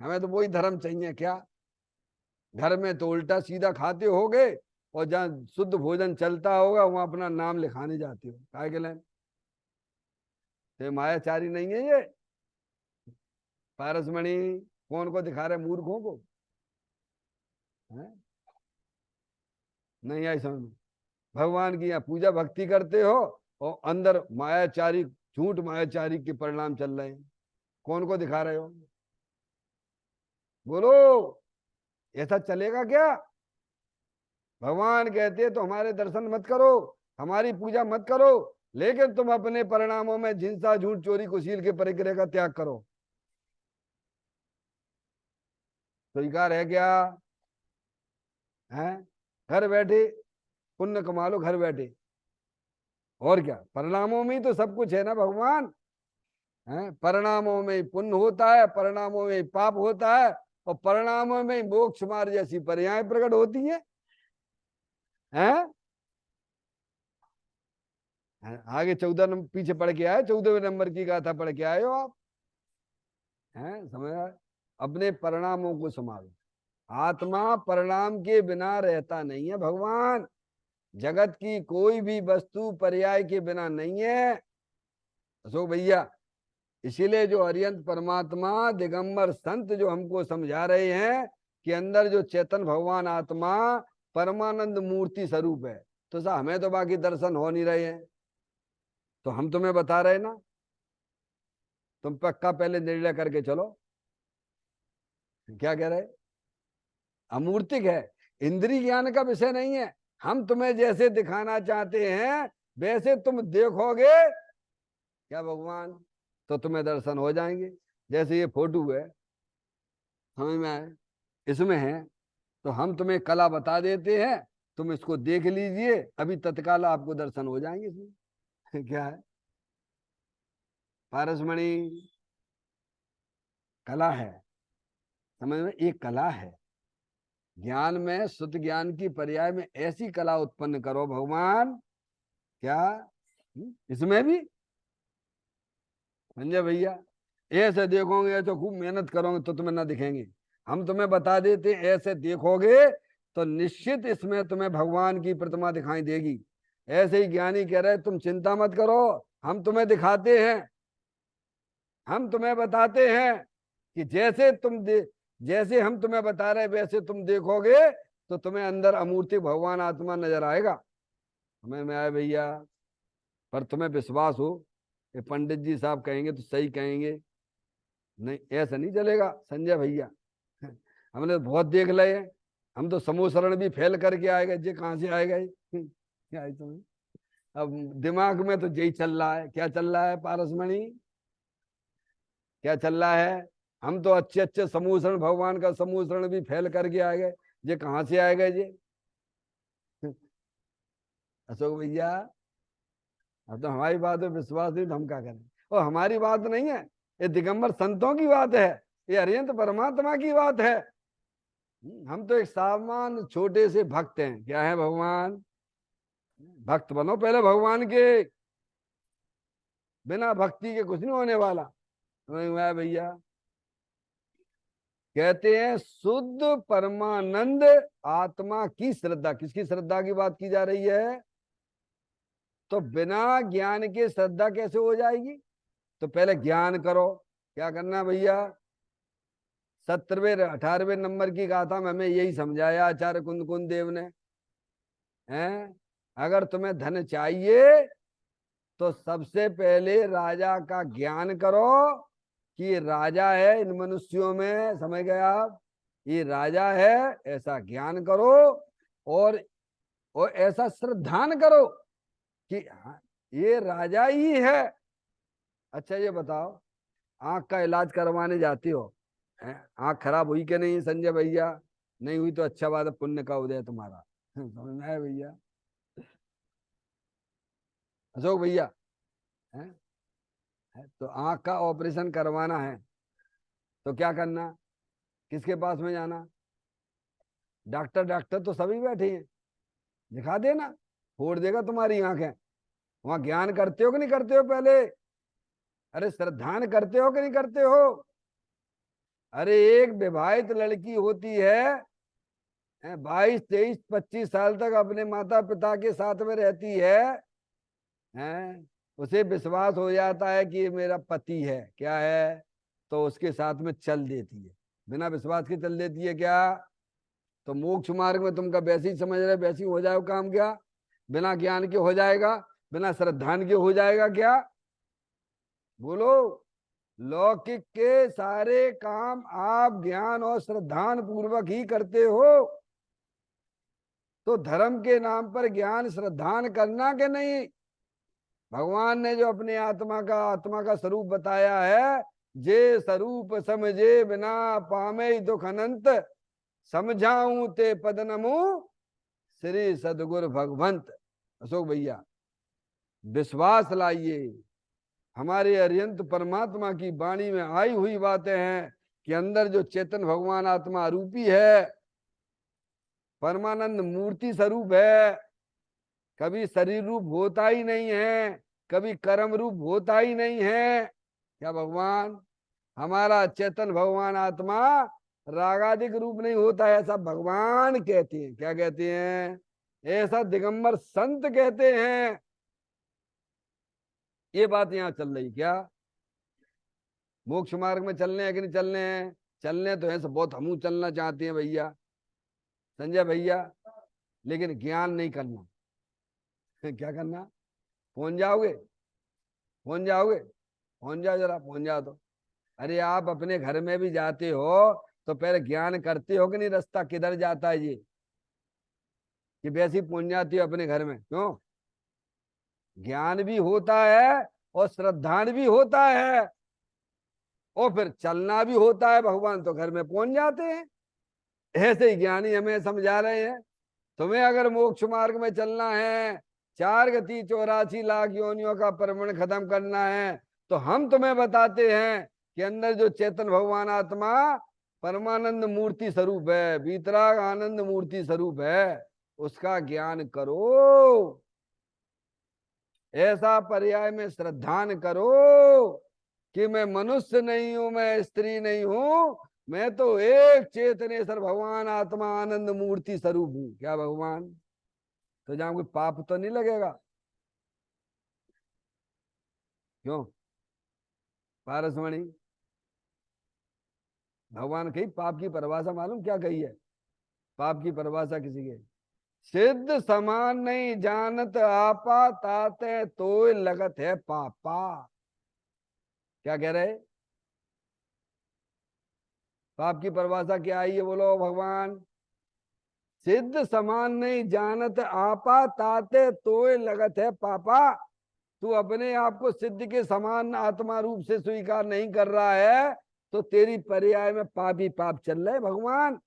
हमें तो वही धर्म चाहिए क्या? घर में तो उल्टा सीधा खाते होगे और जहाँ शुद्ध भोजन चलता होगा वहां अपना नाम लिखाने जाते हो, काय के लिए? मायाचारी नहीं है ये पारसमणि? कौन को दिखा रहे मूर्खों को? है? नहीं आई समझ में? भगवान की यहाँ पूजा भक्ति करते हो और अंदर मायाचारी, झूठ मायाचारी के परिणाम चल रहे हैं। कौन को दिखा रहे हो? बोलो, ऐसा चलेगा क्या? भगवान कहते तो हमारे दर्शन मत करो, हमारी पूजा मत करो, लेकिन तुम अपने परिणामों में हिंसा झूठ चोरी कुशील के परिग्रह का त्याग करो। स्वीकार है क्या? है? घर बैठे पुण्य कमा लो, घर बैठे। और क्या? परिणामों में ही तो सब कुछ है ना भगवान। है? परिणामों में ही पुण्य होता है, परिणामों में ही पाप होता है, और परिणामों में ही मोक्ष मार्ग जैसी पर्याय प्रकट होती है। हैं? आगे 14 नंबर पीछे पढ़ के आए, 14वें नंबर की गाथा पढ़ के आए हो आप। हैं? समझ आए? अपने परिणामों को संभालो। आत्मा परिणाम के बिना रहता नहीं है भगवान। जगत की कोई भी वस्तु पर्याय के बिना नहीं है अशोक भैया। इसीलिए जो अरियंत परमात्मा दिगंबर संत जो हमको समझा रहे हैं कि अंदर जो चेतन भगवान आत्मा परमानंद मूर्ति स्वरूप है, तो सा हमें तो बाकी दर्शन हो नहीं रहे हैं, तो हम तुम्हें बता रहे ना, तुम पक्का पहले निर्णय करके चलो। क्या कह रहे? अमूर्तिक है, इंद्रिय ज्ञान का विषय नहीं है। हम तुम्हें जैसे दिखाना चाहते हैं वैसे तुम देखोगे क्या भगवान, तो तुम्हें दर्शन हो जाएंगे। जैसे ये फोटो है, समझ में आए? इसमें है तो हम तुम्हें कला बता देते हैं, तुम इसको देख लीजिए, अभी तत्काल आपको दर्शन हो जाएंगे इसमें। क्या है? पारसमणि कला है, समझ में? एक कला है। ज्ञान में, शुद्ध ज्ञान की पर्याय में ऐसी कला उत्पन्न करो भगवान। क्या? इसमें भी समझे भैया? ऐसे देखोगे तो खूब मेहनत करोगे तो तुम्हें ना दिखेंगे। हम तुम्हें बता देते ऐसे देखोगे तो निश्चित इसमें तुम्हें भगवान की प्रतिमा दिखाई देगी। ऐसे ही ज्ञानी कह रहे तुम चिंता मत करो, हम तुम्हें दिखाते हैं, हम तुम्हें बताते हैं कि जैसे हम तुम्हें बता रहे वैसे तुम देखोगे तो तुम्हें अंदर अमूर्ति भगवान आत्मा नजर आएगा। हमें में आए भैया? पर तुम्हें विश्वास हो कि पंडित जी साहब कहेंगे तो सही कहेंगे? नहीं, ऐसा नहीं चलेगा संजय भैया। हमने तो बहुत देख लिए हैं, हम तो समूह शरण भी फेल करके आए गए, जे कहाँ से आए गए? क्या है तुम्हें? अब दिमाग में तो यही चल रहा है। क्या चल रहा है पारसमणि? क्या चल रहा है? हम तो अच्छे अच्छे समूह शरण, भगवान का समूह शरण भी फेल करके आ गए, ये कहाँ से आए गए ये? अशोक भैया, अब तो हमारी बात में विश्वास नहीं तो हम क्या करें? और हमारी बात नहीं है, ये दिगंबर संतों की बात है, ये अरिहंत परमात्मा की बात है। हम तो एक सामान्य छोटे से भक्त हैं। क्या है भगवान? भक्त बनो पहले भगवान के, बिना भक्ति के कुछ नहीं होने वाला। हुआ भैया? कहते हैं शुद्ध परमानंद आत्मा की श्रद्धा। किसकी श्रद्धा की बात की जा रही है? तो बिना ज्ञान के श्रद्धा कैसे हो जाएगी? तो पहले ज्ञान करो। क्या करना भैया? 17वें 18वें नंबर की गाथा में हमें यही समझाया आचार्य कुंद कुंद देव ने। हैं? अगर तुम्हें धन चाहिए तो सबसे पहले राजा का ज्ञान करो, कि ये राजा है इन मनुष्यों में, समझ गए आप, ये राजा है, ऐसा ज्ञान करो और ऐसा श्रद्धान करो कि हाँ, ये राजा ही है। अच्छा ये बताओ, आंख का इलाज करवाने जाती हो, आंख खराब हुई कि नहीं संजय भैया? नहीं हुई तो अच्छा बात है, पुण्य का उदय तुम्हारा। समझ में आया भैया? अशोक भैया, है? तो आंख का ऑपरेशन करवाना है तो क्या करना, किसके पास में जाना? डॉक्टर डॉक्टर तो सभी बैठे हैं, दिखा देना, फोड़ देगा तुम्हारी आंखें। वहां ज्ञान करते हो कि नहीं करते हो पहले? अरे श्रद्धान करते हो कि नहीं करते हो? अरे एक विवाहित लड़की होती है, 22, 23, 25 साल तक अपने माता पिता के साथ में रहती है, उसे विश्वास हो जाता है कि ये मेरा पति है, क्या है, तो उसके साथ में चल देती है। बिना विश्वास के चल देती है क्या? तो मोक्ष मार्ग में तुम का वैसे ही समझ रहे, वैसे ही हो जाएगा काम क्या? बिना ज्ञान के हो जाएगा? बिना श्रद्धान के हो जाएगा क्या? बोलो। लौकिक के सारे काम आप ज्ञान और श्रद्धान पूर्वक ही करते हो, तो धर्म के नाम पर ज्ञान श्रद्धान करना के नहीं? भगवान ने जो अपने आत्मा का स्वरूप बताया है, जे स्वरूप समझे बिना पामे दुख अनंत, समझाऊं ते पद नमो श्री सदगुरु भगवंत। अशोक भैया, विश्वास लाइए, हमारे अरियंत परमात्मा की वाणी में आई हुई बातें हैं कि अंदर जो चेतन भगवान आत्मा रूपी है, परमानंद मूर्ति स्वरूप है, कभी शरीर रूप होता ही नहीं है, कभी कर्म रूप होता ही नहीं है। क्या भगवान, हमारा चेतन भगवान आत्मा रागादिक रूप नहीं होता है, ऐसा भगवान कहते हैं। क्या कहते हैं? ऐसा दिगंबर संत कहते हैं। ये बात यहां चल रही क्या? मोक्ष मार्ग में चलने हैं कि नहीं चलने हैं? चलने तो है सब, बहुत हमू चलना चाहते हैं भैया, संजय भैया, लेकिन ज्ञान नहीं करना। क्या करना? पहुंच जाओगे? पहुंच जाओगे? पहुंच जाओ, जरा पहुंच जाओ तो। अरे आप अपने घर में भी जाते हो तो पहले ज्ञान करते हो कि नहीं, रास्ता किधर जाता है ये, कि वैसे ही पहुंच जाती हो अपने घर में? क्यों? ज्ञान भी होता है और श्रद्धान भी होता है और फिर चलना भी होता है, भगवान तो घर में पहुंच जाते हैं। ऐसे ही ज्ञानी हमें समझा रहे हैं, तुम्हें अगर मोक्ष मार्ग में चलना है, 4 गति 84 लाख योनियों का परमण खत्म करना है, तो हम तुम्हें बताते हैं कि अंदर जो चेतन भगवान आत्मा परमानंद मूर्ति स्वरूप है, वीतराग आनंद मूर्ति स्वरूप है, उसका ज्ञान करो। ऐसा पर्याय में श्रद्धान करो कि मैं मनुष्य नहीं हूं, मैं स्त्री नहीं हूं, मैं तो एक चेतनेश्वर भगवान आत्मा आनंद मूर्ति स्वरूप हूं। क्या भगवान? तो जहां कोई पाप तो नहीं लगेगा? क्यों पारसमणि, भगवान कही पाप की परिभाषा मालूम क्या कही है? पाप की परिभाषा किसी के, सिद्ध समान नहीं जानत आपा, ताते तो लगत है पापा। क्या कह रहे? पाप की परिभाषा क्या आई है, बोलो भगवान? सिद्ध समान नहीं जानत आपा, ताते तोय लगत है पापा। तू अपने आप को सिद्ध के समान आत्मा रूप से स्वीकार नहीं कर रहा है, तो तेरी पर्याय में पाप ही पाप चल रहे भगवान।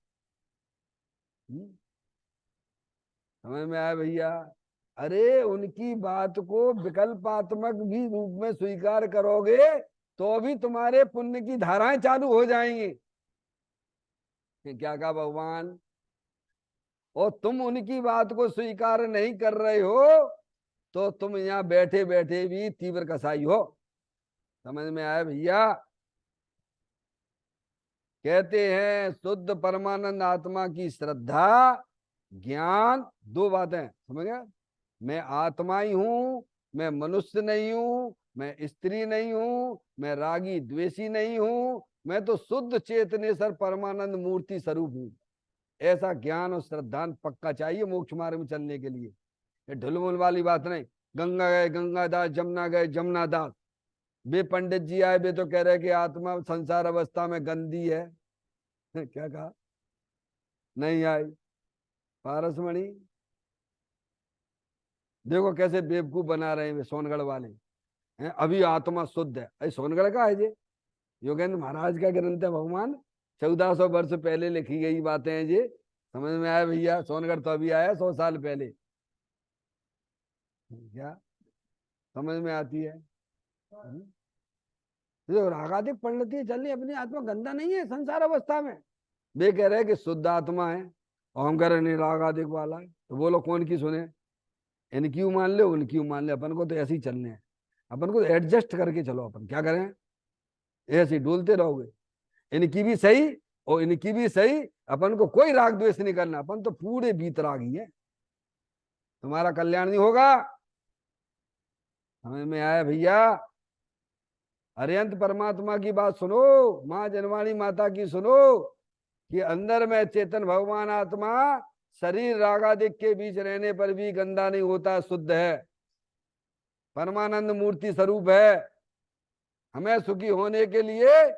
समझ में आया भैया? अरे उनकी बात को विकल्पात्मक भी रूप में स्वीकार करोगे तो भी तुम्हारे पुण्य की धाराएं चालू हो जाएंगी। क्या कहा भगवान? और तुम उनकी बात को स्वीकार नहीं कर रहे हो तो तुम यहाँ बैठे बैठे भी तीव्र कसाई हो। समझ में आया भैया? कहते हैं शुद्ध परमानंद आत्मा की श्रद्धा, ज्ञान, दो बातें समझ गए? मैं आत्मा ही हूं, मैं मनुष्य नहीं हूं, मैं स्त्री नहीं हूं, मैं रागी द्वेषी नहीं हूं, मैं तो शुद्ध चेतनेश्वर परमानंद मूर्ति स्वरूप हूं। ऐसा ज्ञान और श्रद्धान पक्का चाहिए मोक्ष मार्ग में चलने के लिए। ये ढुलमुल वाली बात नहीं, गंगा गए गंगा दास, जमुना गए जमुना दास। वे पंडित जी आए, वे तो कह रहे कि आत्मा संसार अवस्था में गंदी है। क्या कहा? नहीं आई। पारसमणि देखो कैसे बेवकूफ बना रहे हैं वे सोनगढ़ वाले हैं। अभी आत्मा शुद्ध है, अरे सोनगढ़ का है ये, योगेंद्र महाराज का ग्रंथ है भगवान, 1400 वर्ष पहले लिखी गई बातें हैं ये। समझ में आया भैया? सोनगढ़ तो अभी आया 100 साल पहले। क्या समझ में आती है? जो रागादिक परिणति चल रही, अपनी आत्मा गंदा नहीं है संसार अवस्था में। वे कह रहे हैं कि शुद्ध आत्मा है और हम कह रहे नहीं रागादिक वाला है। तो बोलो कौन की सुने? इनकी क्यों मान ले, उनकी क्यों मान ले, अपन को तो ऐसे ही चलने हैं। अपन को एडजस्ट करके चलो, अपन क्या करें? ऐसे ही डोलते रहोगे, इनकी भी सही और इनकी भी सही। अपन को कोई राग द्वेष नहीं करना, अपन तो पूरे बीतरागी है। तुम्हारा कल्याण नहीं होगा। समझ में आया भैया? अरिहंत परमात्मा की बात सुनो, माँ जनवाणी माता की सुनो, कि अंदर में चेतन भगवान आत्मा शरीर रागादिक के बीच रहने पर भी गंदा नहीं होता, शुद्ध है, परमानंद मूर्ति स्वरूप है। हमें सुखी होने के लिए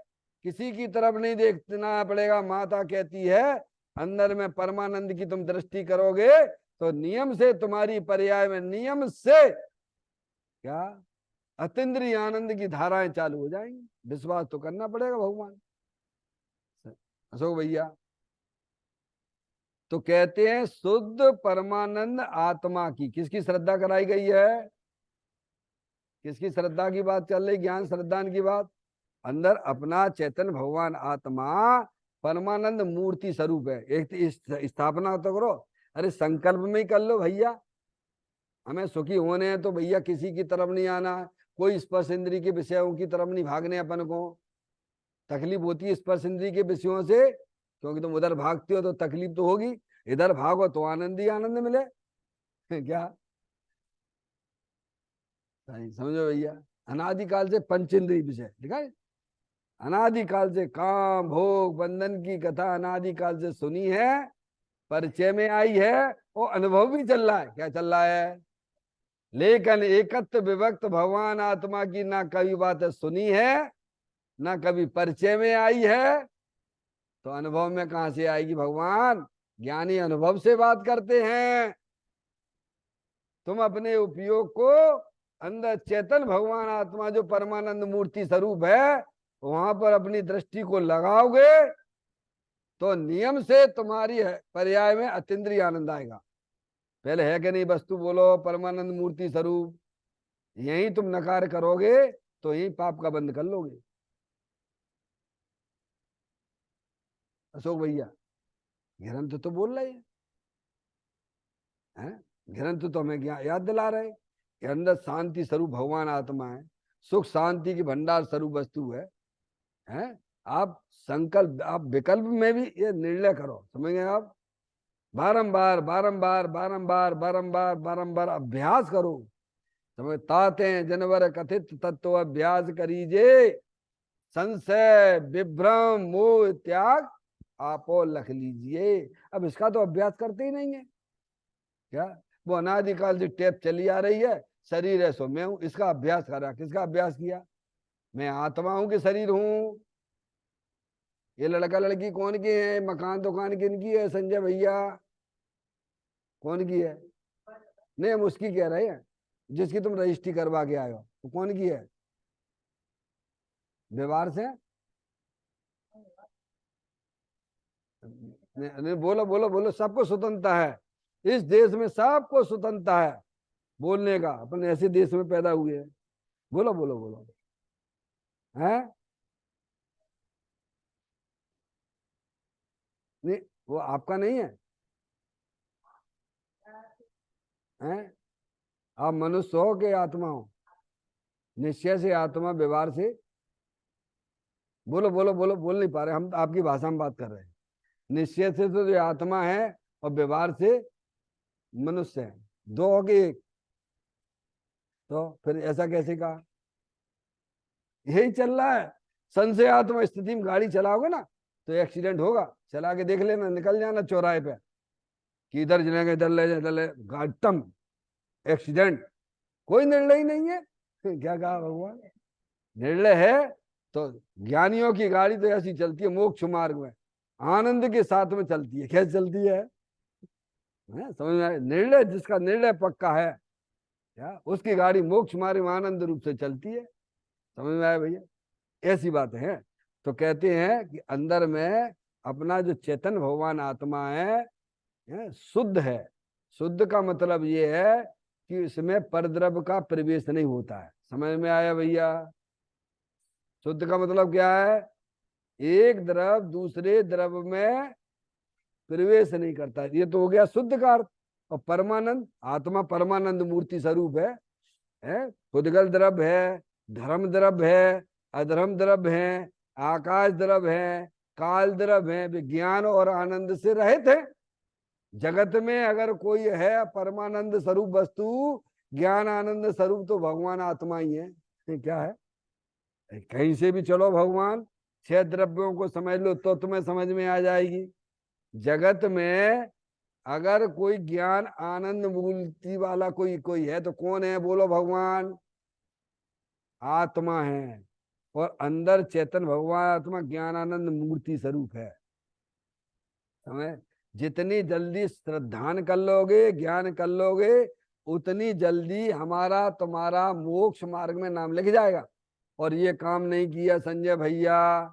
किसी की तरफ नहीं देखना पड़ेगा। माता कहती है अंदर में परमानंद की तुम दृष्टि करोगे तो नियम से तुम्हारी पर्याय में नियम से क्या अतीन्द्रिय आनंद की धाराएं चालू हो जाएंगी। विश्वास तो करना पड़ेगा भगवान। अशोक भैया तो कहते हैं शुद्ध परमानंद आत्मा की किसकी श्रद्धा कराई गई है? किसकी श्रद्धा की बात चल रही? ज्ञान श्रद्धान की बात। अंदर अपना चैतन्य भगवान आत्मा परमानंद मूर्ति स्वरूप है। एक स्थापना तो करो, अरे संकल्प में ही कर लो भैया। हमें सुखी होने हैं तो भैया किसी की तरफ नहीं आना, कोई स्पर्श इंद्री के विषयों की तरफ नहीं भागने। अपन को तकलीफ होती है स्पर्श इंद्री के विषयों से, क्योंकि तुम उधर भागते हो तो तकलीफ तो होगी, इधर भागो तो आनंद ही आनंद मिले। क्या समझो भैया? अनादिकाल से पंचेंद्रिय विषय लिखा है, अनादिकाल से काम भोग बंधन की कथा अनादिकाल से सुनी है, परिचय में आई है और अनुभव भी चल रहा है। क्या चल रहा है? लेकिन एकत्व विभक्त भगवान आत्मा की ना कभी बात सुनी है ना कभी परिचय में आई है, तो अनुभव में कहां से आएगी? भगवान ज्ञानी अनुभव से बात करते हैं। तुम अपने उपयोग को अंदर चेतन भगवान आत्मा जो परमानंद मूर्ति स्वरूप है वहां पर अपनी दृष्टि को लगाओगे तो नियम से तुम्हारी पर्याय में अतीन्द्रिय आनंद आएगा। पहले है कि नहीं वस्तु बोलो परमानंद मूर्ति स्वरूप, यही तुम नकार करोगे तो यही पाप का बंद कर लोगे। अशोक भैया ग्रंथ तो बोल रहे हैं, ग्रंथ तो हमें याद दिला रहे कि अंदर शांति स्वरूप भगवान आत्मा है, सुख शांति की भंडार स्वरूप वस्तु है? आप संकल्प, आप विकल्प में भी ये निर्णय करो, समझ गए आप? बारंबार बारंबार बारंबार बारंबार बारंबार अभ्यास करो। समझ ताते जनवर कथित तत्व अभ्यास करीजे, संशय विभ्रम मोह त्याग आपो लख लीजिए। अब इसका तो अभ्यास करते ही नहीं है। क्या वो अनादिकाल से टेप चली आ रही है, शरीर है सो मैं हूं, इसका अभ्यास करा। किसका अभ्यास किया? मैं आत्मा हूं कि शरीर हूं? ये लड़का लड़की कौन के हैं? मकान दुकान किन की है संजय भैया? कौन की है? नहीं हम उसकी कह रहे हैं जिसकी तुम रजिस्ट्री करवा के आए हो, वो कौन की है? व्यवहार से नहीं, बोलो बोलो बोलो। सबको स्वतंत्रता है इस देश में, सबको स्वतंत्रता है बोलने का। अपन ऐसे देश में पैदा हुए हैं। बोलो बोलो बोलो। है नहीं, वो आपका नहीं है, हैं? आप मनुष्य हो कि आत्मा हो? निश्चय से आत्मा, व्यवहार से बोलो बोलो बोलो। बोल नहीं पा रहे हम, आपकी भाषा में बात कर रहे हैं। निश्चय से तो जो आत्मा है और व्यवहार से मनुष्य है, दो हो गए एक। तो फिर ऐसा कैसे कहा? यही चल रहा है। संशय आत्मा स्थिति में गाड़ी चलाओगे ना तो एक्सीडेंट होगा, चला के देख लेना, निकल जाना चौराहे पे कि इधर जाएंगे इधर ले जाए, इधर ले गाटम एक्सीडेंट। कोई निर्णय ही नहीं है। क्या कहा भगवान? निर्णय है तो ज्ञानियों की गाड़ी तो ऐसी चलती है मोक्ष मार्ग में, आनंद के साथ में चलती है। कैसे चलती है? समझ में आया? निर्णय, जिसका निर्णय पक्का है क्या, उसकी गाड़ी मोक्ष मार्ग में आनंद रूप से चलती है। समझ में आया भैया? ऐसी बातें हैं। तो कहते हैं कि अंदर में अपना जो चेतन भगवान आत्मा है शुद्ध है। शुद्ध का मतलब ये है कि इसमें परद्रव्य का प्रवेश नहीं होता है। समझ में आया भैया? शुद्ध का मतलब क्या है? एक द्रव दूसरे द्रव में प्रवेश नहीं करता। ये तो हो गया शुद्ध का अर्थ। और परमानंद, आत्मा परमानंद मूर्ति स्वरूप है? खुदगल द्रव्य है, धर्म द्रव्य है, अधर्म द्रव्य है, आकाश द्रव्य है, काल द्रव्य है, विज्ञान और आनंद से रहित है। जगत में अगर कोई है परमानंद स्वरूप वस्तु, ज्ञान आनंद स्वरूप, तो भगवान आत्मा ही है। क्या है? कहीं से भी चलो भगवान, 6 द्रव्यों को समझ लो तो तुम्हें समझ में आ जाएगी। जगत में अगर कोई ज्ञान आनंद मूर्ति वाला कोई कोई है तो कौन है? बोलो भगवान आत्मा है। और अंदर चेतन भगवान आत्मा ज्ञान आनंद मूर्ति स्वरूप है। समझ? जितनी जल्दी श्रद्धान कर लोगे, ज्ञान कर लोगे, उतनी जल्दी हमारा तुम्हारा मोक्ष मार्ग में नाम लिख जाएगा। और ये काम नहीं किया संजय भैया,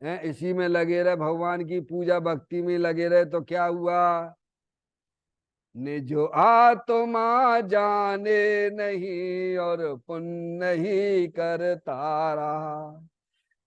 इसी में लगे रहे, भगवान की पूजा भक्ति में लगे रहे, तो क्या हुआ? निज आत्मा जाने नहीं और पुण्य ही करता रहा,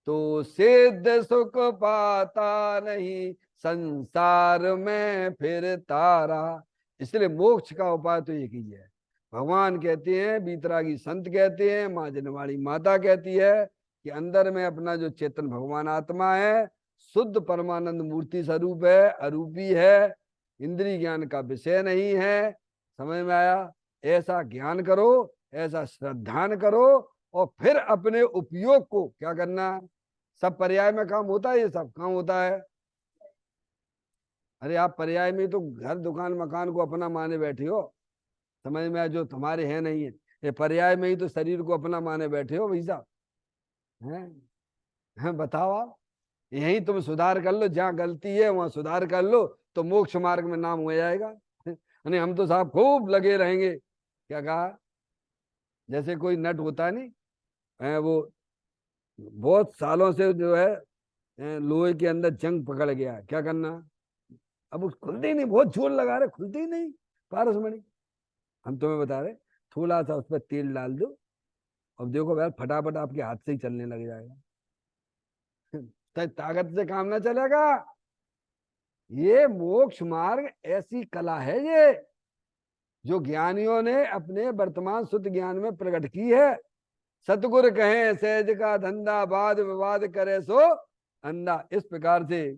तो सिद्ध सुख पाता नहीं, संसार में फिरता रहा। इसलिए मोक्ष का उपाय तो एक ही है। भगवान कहते हैं, बीतरागी संत कहते हैं, माँ जनवाड़ी माता कहती है कि अंदर में अपना जो चेतन भगवान आत्मा है शुद्ध परमानंद मूर्ति स्वरूप है, अरूपी है, इंद्रिय ज्ञान का विषय नहीं है। समझ में आया? ऐसा ज्ञान करो, ऐसा श्रद्धान करो, और फिर अपने उपयोग को क्या करना? सब पर्याय में काम होता है, ये सब काम होता है। अरे आप पर्याय में तो घर दुकान मकान को अपना माने बैठे हो। समझ में आया? जो तुम्हारे हैं नहीं है, ये पर्याय में ही तो शरीर को अपना माने बैठे हो भाई साहब। हैं? बताओ आप, यही तुम सुधार कर लो, जहाँ गलती है वहां सुधार कर लो, तो मोक्ष मार्ग में नाम हो जाएगा। नहीं हम तो साहब खूब लगे रहेंगे। क्या कहा? जैसे कोई नट होता नहीं है, वो बहुत सालों से जो है लोहे के अंदर जंग पकड़ गया, क्या करना? अब उस खुलती ही नहीं, बहुत जोर लगा रहे, खुलती ही नहीं पारसमणि। हम तुम्हें बता रहे, थोड़ा सा उस पर तेल डाल दो, अब देखो यार फटाफट आपके हाथ से ही चलने लग जाएगा। तो ताकत से काम ना चलेगा। ये मोक्ष मार्ग ऐसी कला है ये, जो ज्ञानियों ने अपने वर्तमान शुद्ध ज्ञान में प्रकट की है। सतगुरु कहे सहज का धंधा, वाद विवाद करे सो अंधा। इस प्रकार से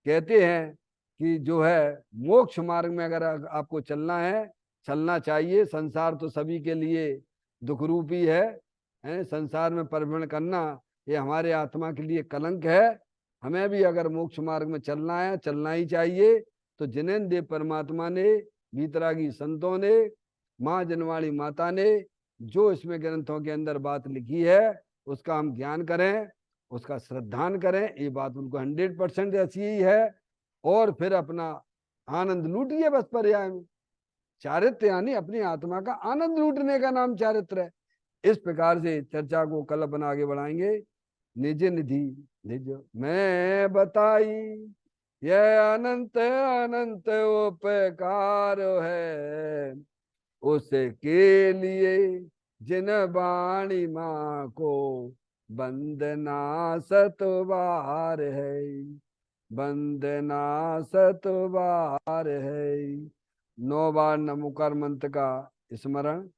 कहते हैं कि जो है मोक्ष मार्ग में अगर आपको चलना है, चलना चाहिए। संसार तो सभी के लिए दुख रूपी है? संसार में परिभ्रमण करना ये हमारे आत्मा के लिए कलंक है। हमें भी अगर मोक्ष मार्ग में चलना है, चलना ही चाहिए। तो जिनेन्द्र देव परमात्मा ने, बीतरागी संतों ने, माँ जनवाड़ी माता ने जो इसमें ग्रंथों के अंदर बात लिखी है उसका हम ज्ञान करें, उसका श्रद्धान करें। ये बात उनको 100% ऐसी ही है। और फिर अपना आनंद लूटिए बस पर्याय में। चारित्र यानी अपनी आत्मा का आनंद लूटने का नाम चारित्र है। इस प्रकार से चर्चा को कल अपन आगे बढ़ाएंगे। निज निधि निज मैं बताई, यह अनंत अनंत उपकार है, उसके लिए जिन वाणी माँ को वंदना सतबार है, वंदना सतबार है। 9 बार नमोकार मंत्र का स्मरण।